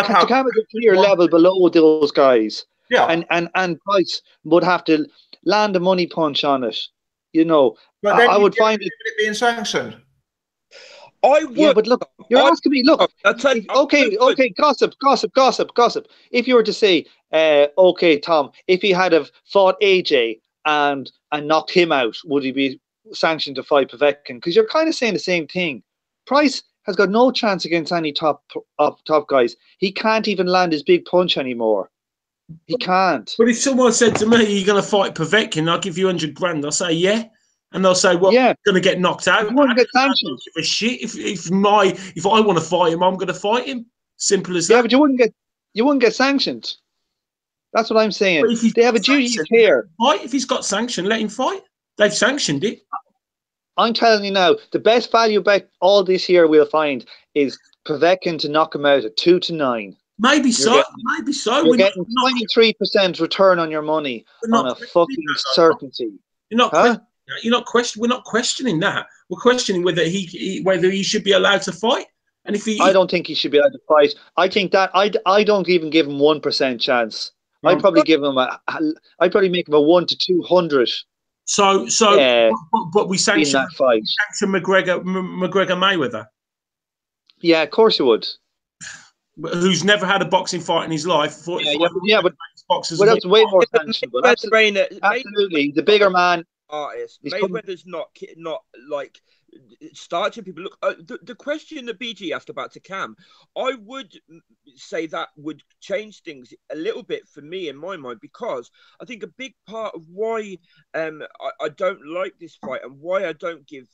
Takam is a clear level below those guys. Yeah, and Price would have to land a money punch on it. You know, but then I would find it being sanctioned. I would. Yeah, but look, you're asking me. Look, okay, gossip. If you were to say, okay, Tom, if he had have fought AJ and knocked him out, would he be sanctioned to fight Povetkin? Because you're kind of saying the same thing. Price has got no chance against any top guys. He can't even land his big punch anymore. He can't. But if someone said to me, "You're going to fight Povetkin, I'll give you 100 grand," I'll say, "Yeah." And they'll say, "Well, yeah, going to get knocked out." You won't get sanctioned. Give a shit. If I want to fight him, I'm going to fight him. Simple as that. Yeah, but you wouldn't get sanctioned. That's what I'm saying. They have a duty of care. Fight. If he's got sanctioned, let him fight. They've sanctioned it. I'm telling you now, the best value bet all this year we'll find is Povetkin to knock him out at 2-9. Maybe so. You're getting 23% return on your money on a fucking certainty. We're not questioning that. We're questioning whether he should be allowed to fight. And if I don't think he should be allowed to fight. I think that I don't even give him 1% chance. I'd probably give him I'd probably make him a 1 to 200. But we sanction that fight. McGregor Mayweather. Yeah, of course you would. Who's never had a boxing fight in his life. But that's way more sanctionable. Absolutely. The bigger man. Artist. Mayweather's not like starting people. Look, the question that BG asked about Takam, I would say that would change things a little bit for me in my mind, because I think a big part of why I don't like this fight and why I don't give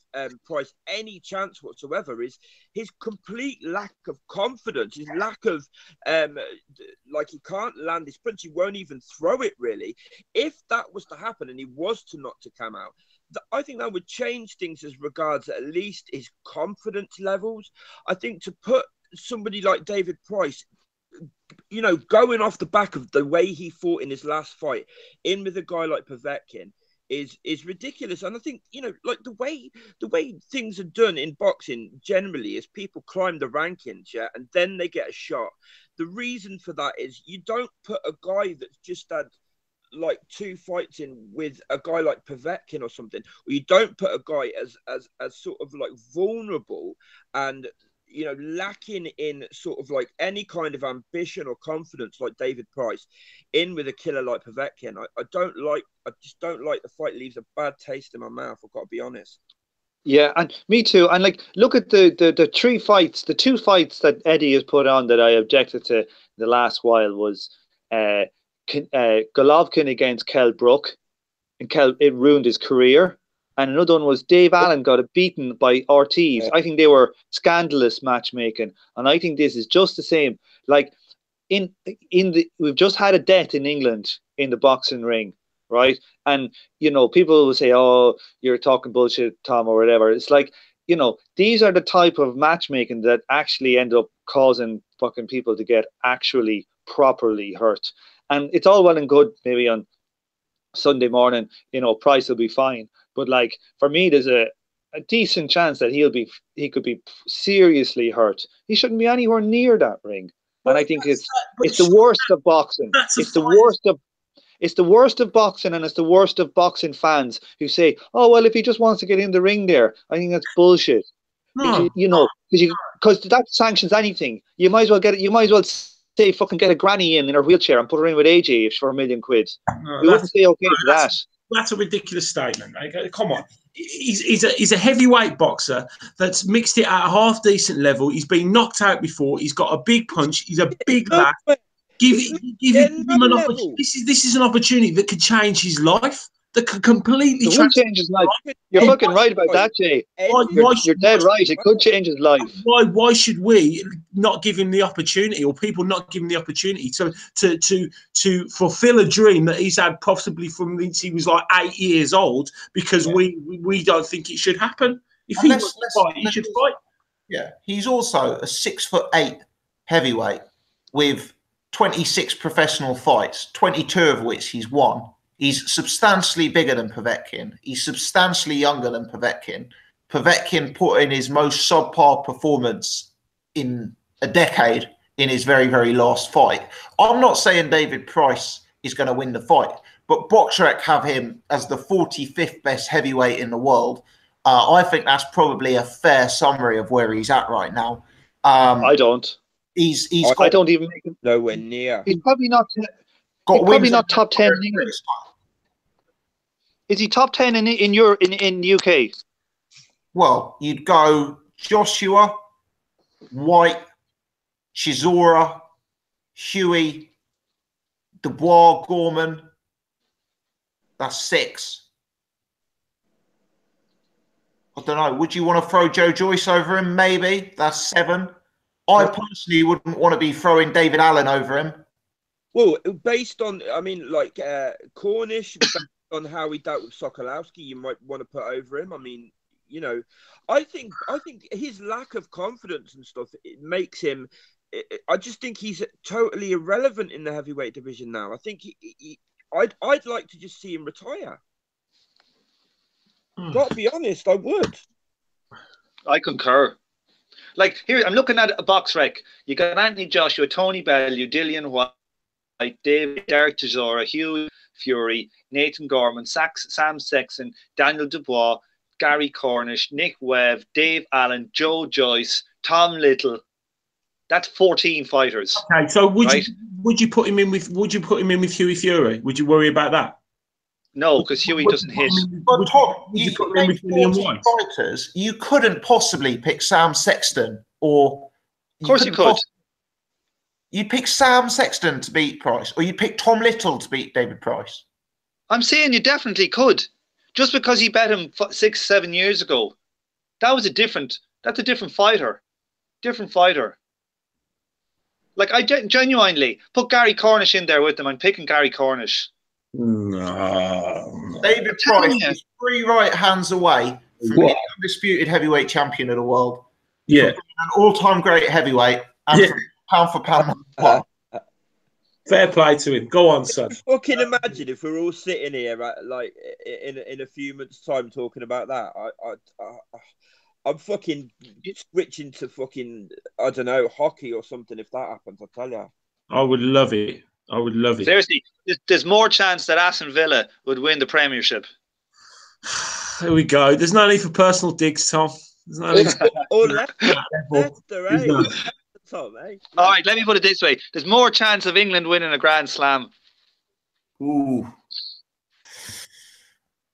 Price any chance whatsoever is his complete lack of confidence, his lack of like he can't land his punch, he won't even throw it really. If that was to happen and he was to knock Takam out, I think that would change things as regards at least his confidence levels. I think to put somebody like David Price, you know, going off the back of the way he fought in his last fight, in with a guy like Povetkin is ridiculous. And I think, you know, like the way things are done in boxing generally is people climb the rankings, yeah, and then they get a shot. The reason for that is you don't put a guy that's just had like 2 fights in with a guy like Povetkin or something, or you don't put a guy as sort of like vulnerable and, you know, lacking in sort of like any kind of ambition or confidence like David Price in with a killer like Povetkin. I just don't like the fight. Leaves a bad taste in my mouth, I've got to be honest. Yeah, and me too. And like, look at the three fights, the two fights that Eddie has put on that I objected to the last while was Golovkin against Kell Brook, and it ruined his career. And another one was Dave Allen got beaten by Ortiz. I think they were scandalous matchmaking, and I think this is just the same. Like we've just had a death in England in the boxing ring, right? And people will say, "Oh, you're talking bullshit, Tom," or whatever. It's like, these are the type of matchmaking that actually end up causing fucking people to get actually properly hurt. And it's all well and good maybe on Sunday morning, Price will be fine. But like, for me, there's a decent chance that he could be seriously hurt. He shouldn't be anywhere near that ring. And I think it's the worst of boxing. It's the worst of boxing, and it's the worst of boxing fans who say, "Oh well, if he just wants to get in the ring there," I think that's bullshit. No. Because that sanctions anything. You might as well get it. You might as well say fucking get a granny in her wheelchair and put her in with AJ for $1 million quid. We wouldn't say okay to that. That's a ridiculous statement. Come on. He's a heavyweight boxer that's mixed it at a half decent level. He's been knocked out before. He's got a big punch. He's a big lad. Give him an opportunity. This is an opportunity that could change his life. That could completely change his life. You're fucking right about that, Jay. You're dead right. It could change his life. Why should we not give him the opportunity, or people not give him the opportunity to fulfill a dream that he's had possibly from since he was like 8 years old? Because we don't think it should happen. If he wants to fight, he should fight. Yeah, he's also a 6'8" heavyweight with 26 professional fights, 22 of which he's won. He's substantially bigger than Povetkin. He's substantially younger than Povetkin. Povetkin put in his most subpar performance in a decade in his very, very last fight. I'm not saying David Price is going to win the fight, but Boxrec have him as the 45th best heavyweight in the world. I think that's probably a fair summary of where he's at right now. I don't. I don't even make him nowhere near. He's probably not. Probably not top 10 in England. Is he top 10 in UK? Well, you'd go Joshua, White, Chisora, Huey, Dubois, Gorman. That's 6. I don't know. Would you want to throw Joe Joyce over him? Maybe. That's 7. I personally wouldn't want to be throwing David Allen over him. Well, based on, Cornish, based on how he dealt with Sokolowski, you might want to put over him. I mean, I think his lack of confidence and stuff, it makes him. I just think he's totally irrelevant in the heavyweight division now. I think I'd like to just see him retire. Got to be honest, I would. I concur. Like, here, I'm looking at a box rec. You got Anthony Joshua, Tony Bellew, Dillian White, David, Derek Chisora, Hugh Fury, Nathan Gorman, Sam Sexton, Daniel Dubois, Gary Cornish, Nick Webb, Dave Allen, Joe Joyce, Tom Little. That's 14 fighters. Okay, so would you put him in with Hughie Fury? Would you worry about that? No, because Hughie doesn't hit. But Tom, you put him with 14 fighters. You couldn't possibly pick Sam Sexton, or of course you could. You'd pick Sam Sexton to beat Price, or you'd pick Tom Little to beat David Price. I'm saying you definitely could. Just because he bet him 6-7 years ago, that's a different fighter. Different fighter. Like, I genuinely put Gary Cornish in there with them. I'm picking Gary Cornish. No. David Price is 3 right hands away from being the undisputed heavyweight champion of the world. Yeah. An all-time great heavyweight and pound for pound. Fair play to him. Go on, son. Fucking imagine if we're all sitting here like in a few months' time talking about that. I'm fucking switching to fucking, I don't know, hockey or something if that happens, I tell you. I would love it. I would love it. Seriously, there's more chance that Aston Villa would win the Premiership. Here we go. There's no need for personal digs, Tom. There's no need or Leicester, Tom, eh? All right, let me put it this way. There's more chance of England winning a Grand Slam. Ooh.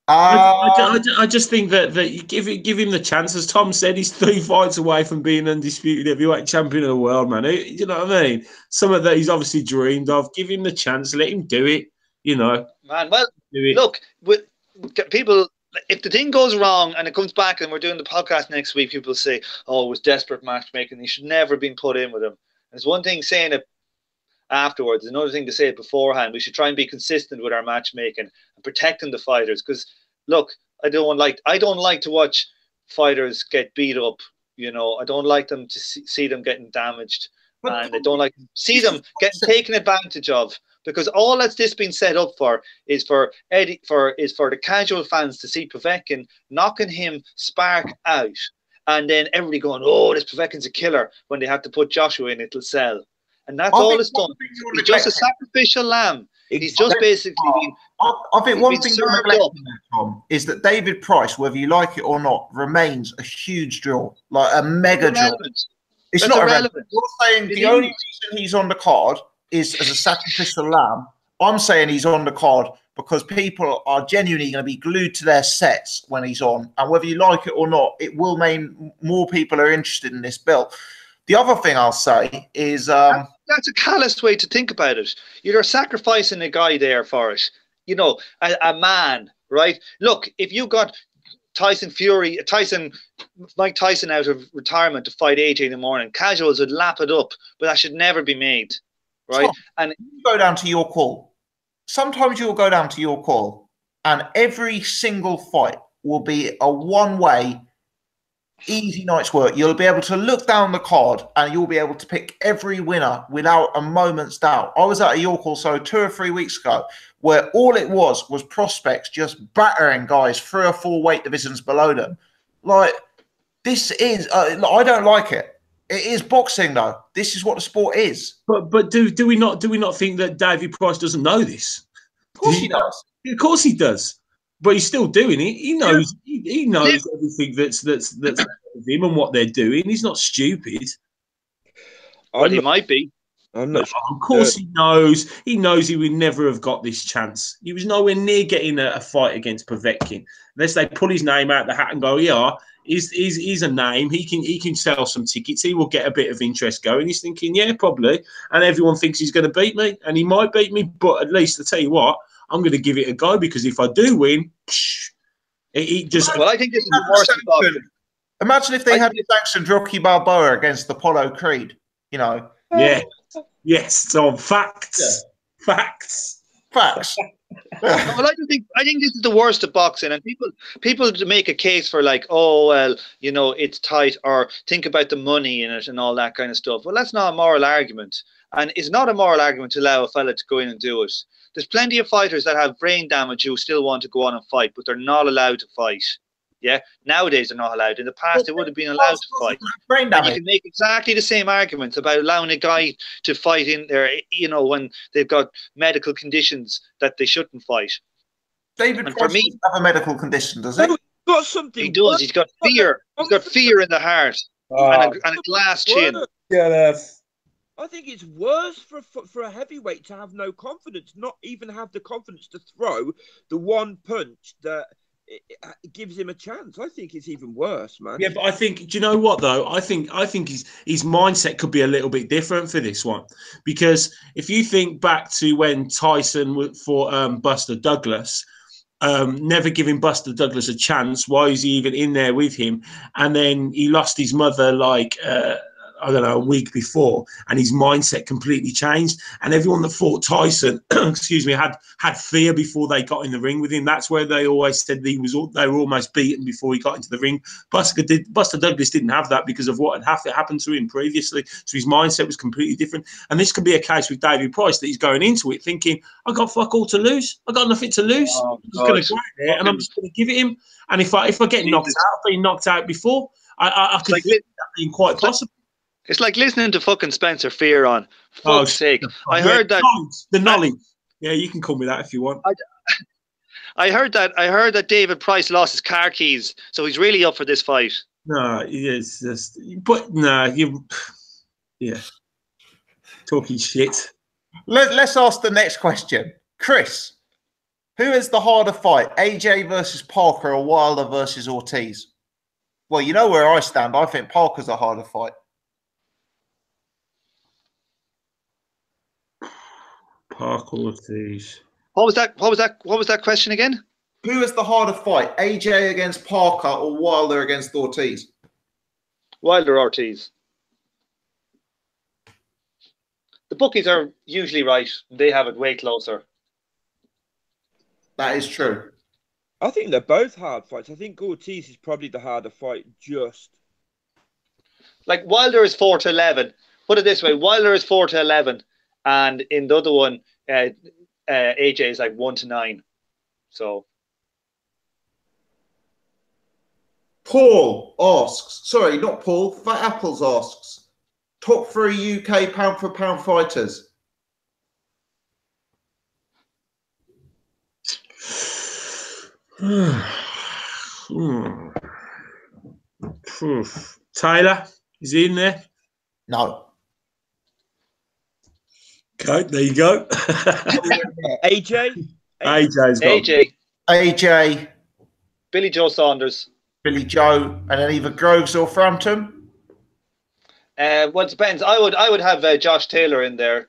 I just think that you give him the chance. As Tom said, he's 3 fights away from being undisputed heavyweight champion of the world, man. You know what I mean? Something that he's obviously dreamed of. Give him the chance. Let him do it. You know, man. Well, look, with people, if the thing goes wrong and it comes back and we're doing the podcast next week, people say, "Oh, it was desperate matchmaking. He should never have been put in with him." And it's one thing saying it afterwards, another thing to say it beforehand. We should try and be consistent with our matchmaking and protecting the fighters, because look, I don't like to watch fighters get beat up. You know, I don't like them to see them getting damaged, and I don't like to see them getting taken advantage of, because all that's this been set up for is for the casual fans to see Povetkin knocking him spark out, and then everybody going, "Oh, this Povetkin's a killer," when they have to put Joshua in, it'll sell. And that's all it's done. He's just a sacrificial lamb. He's just basically been. I think one thing you're neglecting there, Tom, is that David Price, whether you like it or not, remains a huge draw, like a mega draw. It's not irrelevant. You're saying the only reason he's on the card is as a sacrificial lamb. I'm saying he's on the card because people are genuinely going to be glued to their sets when he's on. And whether you like it or not, it will mean more people are interested in this belt. The other thing I'll say is... that's a callous way to think about it. You're sacrificing a guy there for it. You know, a man, right? Look, if you got Mike Tyson out of retirement to fight AJ in the morning, casuals would lap it up, but that should never be made, right? Tom, and you go down to your call. Sometimes you'll go down to your call, and every single fight will be a one-way, easy night's work. You'll be able to look down the card and you'll be able to pick every winner without a moment's doubt. I was at a York also 2 or 3 weeks ago where all it was prospects just battering guys 3 or 4 weight divisions below them. Like, this is I don't like it. It is boxing though. This is what the sport is. But do we not think that David Price doesn't know this? Of course he does. Of course he does. But he's still doing it. He knows. He knows everything that's with him and what they're doing. He's not stupid. Well, he might be. I'm not sure. Of course, he knows. He knows he would never have got this chance. He was nowhere near getting a fight against Povetkin unless they pull his name out the hat and go, "Yeah, he's a name. He can sell some tickets. He will get a bit of interest going." He's thinking, "Yeah, probably." And everyone thinks he's going to beat me, and he might beat me. But at least I tell you what, I'm going to give it a go, because if I do win, it just... Well, I think this is the worst. Imagine if they had sanctioned Rocky Balboa against Apollo Creed, you know. Yeah. Yes, Tom. Facts. Yeah. Facts. Well, I think this is the worst of boxing, and people make a case for like, oh well, you know, it's tight, or think about the money in it and all that kind of stuff. Well, that's not a moral argument, and it's not a moral argument to allow a fella to go in and do it. There's plenty of fighters that have brain damage who still want to go on and fight, but they're not allowed to fight. Yeah, nowadays they're not allowed. In the past, they would have been allowed to fight. Brain damage. You can make exactly the same arguments about allowing a guy to fight in there, you know, when they've got medical conditions that they shouldn't fight. David Price doesn't have a medical condition, does he? He's got something. He does. He's got fear. He's got fear in the heart and a glass chin. I think it's worse for a heavyweight to have no confidence, not even have the confidence to throw the one punch that it gives him a chance. I think it's even worse, man. Yeah, but I think, do you know what though? I think his mindset could be a little bit different for this one, because if you think back to when Tyson fought Buster Douglas, never giving Buster Douglas a chance. Why is he even in there with him? And then he lost his mother like I don't know, a week before, and his mindset completely changed. And everyone that fought Tyson, excuse me, had fear before they got in the ring with him. That's where they always said they were almost beaten before he got into the ring. Buster Douglas didn't have that because of what had happened to him previously. So his mindset was completely different. And this could be a case with David Price that he's going into it thinking, I got fuck all to lose. I got nothing to lose. I'm just going to go out there and I'm just going to give it him. And if I get knocked out, I've been knocked out before. I could see that being quite possible. It's like listening to fucking Spencer Fear on. Fuck's sake. I heard that. The knowledge. Yeah, you can call me that if you want. I heard that David Price lost his car keys, so he's really up for this fight. No, it's just, but no, yeah, talking shit. Let's ask the next question, Chris. Who is the harder fight, AJ versus Parker or Wilder versus Ortiz? Well, you know where I stand. I think Parker's a harder fight. Parker Ortiz. What was that question again? Who is the harder fight, AJ against Parker or Wilder against Ortiz? Wilder Ortiz. The bookies are usually right. They have it way closer. That is true. I think they're both hard fights. I think Ortiz is probably the harder fight. Just like Wilder is 4-11. Put it this way: Wilder is 4-11, and in the other one, AJ is like 1-9. So. Paul asks, sorry, not Paul, Fat Apples asks, top 3 UK pound for pound fighters. Taylor, is he in there? No. Okay, there you go. AJ. AJ's got AJ. Billy Joe Saunders. Billy Joe, and then either Groves or Frampton. Well, it depends. I would have Josh Taylor in there.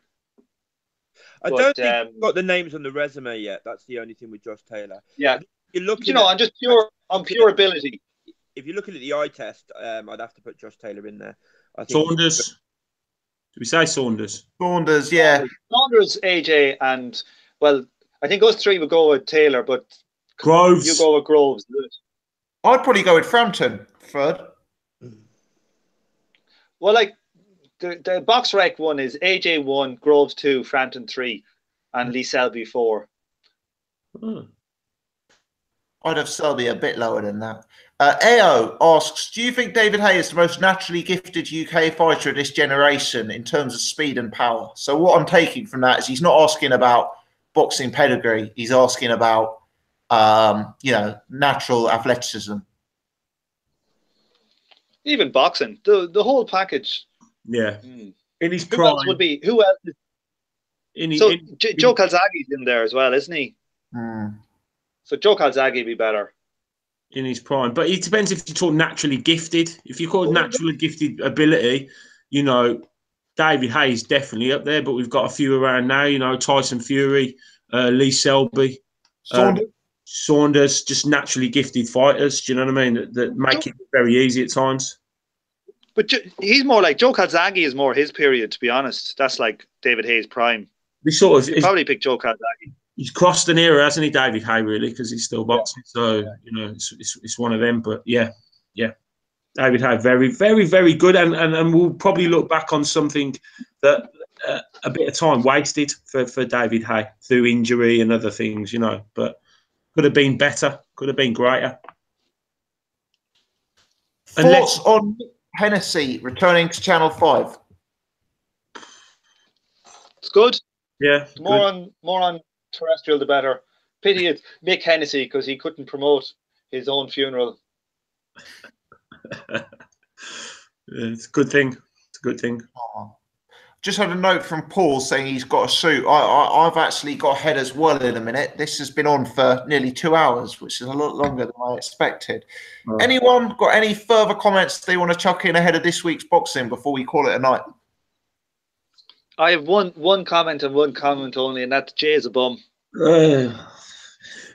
I don't think we've got the names on the resume yet. That's the only thing with Josh Taylor. Yeah, you're looking. You know, I'm just pure ability. If you're looking at the eye test, I'd have to put Josh Taylor in there. I think Saunders. Do we say Saunders? Saunders, yeah. Saunders, AJ, and well, I think us three would go with Taylor, but Groves. You go with Groves. I'd probably go with Frampton third. Well, like the box rec one is AJ 1, Groves 2, Frampton 3, and Lee Selby 4. I'd have Selby a bit lower than that. AO asks, do you think David Haye is the most naturally gifted UK fighter of this generation in terms of speed and power? So what I'm taking from that is he's not asking about boxing pedigree. He's asking about, natural athleticism. Even boxing, the whole package. Yeah. In his who prime. else would be? Who else? Joe Calzaghe's in there as well, isn't he? So Joe Calzaghe would be better. In his prime. But it depends if you talk naturally gifted. If you call naturally gifted ability, David Haye is definitely up there, but we've got a few around now, Tyson Fury, Lee Selby, Saunders, just naturally gifted fighters, do you know what I mean? That make it very easy at times. But he's more like Joe Calzaghe is more his period, to be honest. That's like David Haye's prime. You'd probably pick Joe Calzaghe. He's crossed an era, hasn't he, David Haye, really, because he's still boxing. So, it's one of them. But, yeah. David Haye, very, very, very good. And we'll probably look back on something that a bit of time wasted for David Haye through injury and other things, But could have been better, could have been greater. Thoughts on Hennessy returning to Channel 5? It's good. Yeah. More on terrestrial, the better. Pity it's Mick Hennessy because he couldn't promote his own funeral. It's a good thing. It's a good thing. Just had a note from Paul saying he's got a suit. I've actually got ahead as well in a minute. This has been on for nearly 2 hours, which is a lot longer than I expected. Anyone got any further comments they want to chuck in ahead of this week's boxing before we call it a night? I have one comment and one comment only, and that's Jay's a bum. We're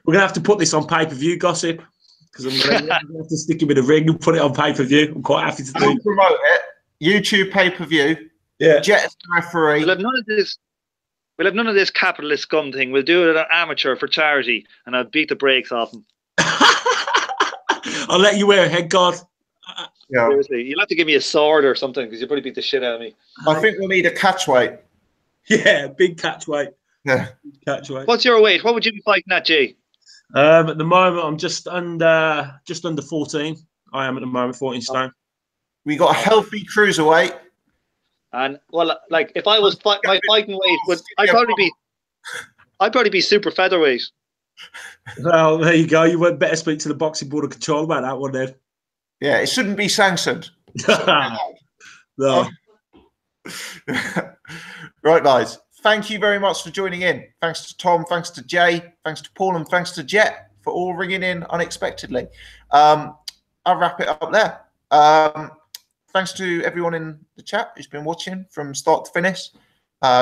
going to have to put this on pay-per-view, Gossip, because I'm going to have to stick him in a ring and put it on pay-per-view. I'm quite happy to do it. Promote it. YouTube pay-per-view. Yeah. Jets referee. We'll have none of this capitalist scum thing. We'll do it at amateur for charity, and I'll beat the brakes off him. I'll let you wear a head guard. Yeah. Seriously, you'll have to give me a sword or something because you'll probably beat the shit out of me. I think we'll need a catch weight. Yeah, big catch weight. Yeah. Catch weight. What's your weight? What would you be fighting at, Jay? At the moment, I'm just under 14. I am at the moment, 14 stone. We got a healthy cruiserweight. And well, like if I was my fighting weight, I'd probably be super featherweight. Well, there you go. You went better speak to the boxing board of control about that one then. Yeah, it shouldn't be sanctioned. No. Right, guys. thank you very much for joining in. Thanks to Tom, thanks to Jay, thanks to Paul, and thanks to Jet for all ringing in unexpectedly. I'll wrap it up there. Thanks to everyone in the chat who's been watching from start to finish.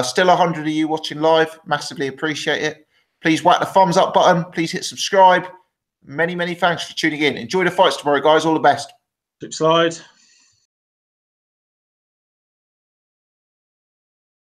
Still 100 of you watching live. Massively appreciate it. Please whack the thumbs up button. Please hit subscribe. Many, many thanks for tuning in. Enjoy the fights tomorrow, guys. All the best. Flip slide.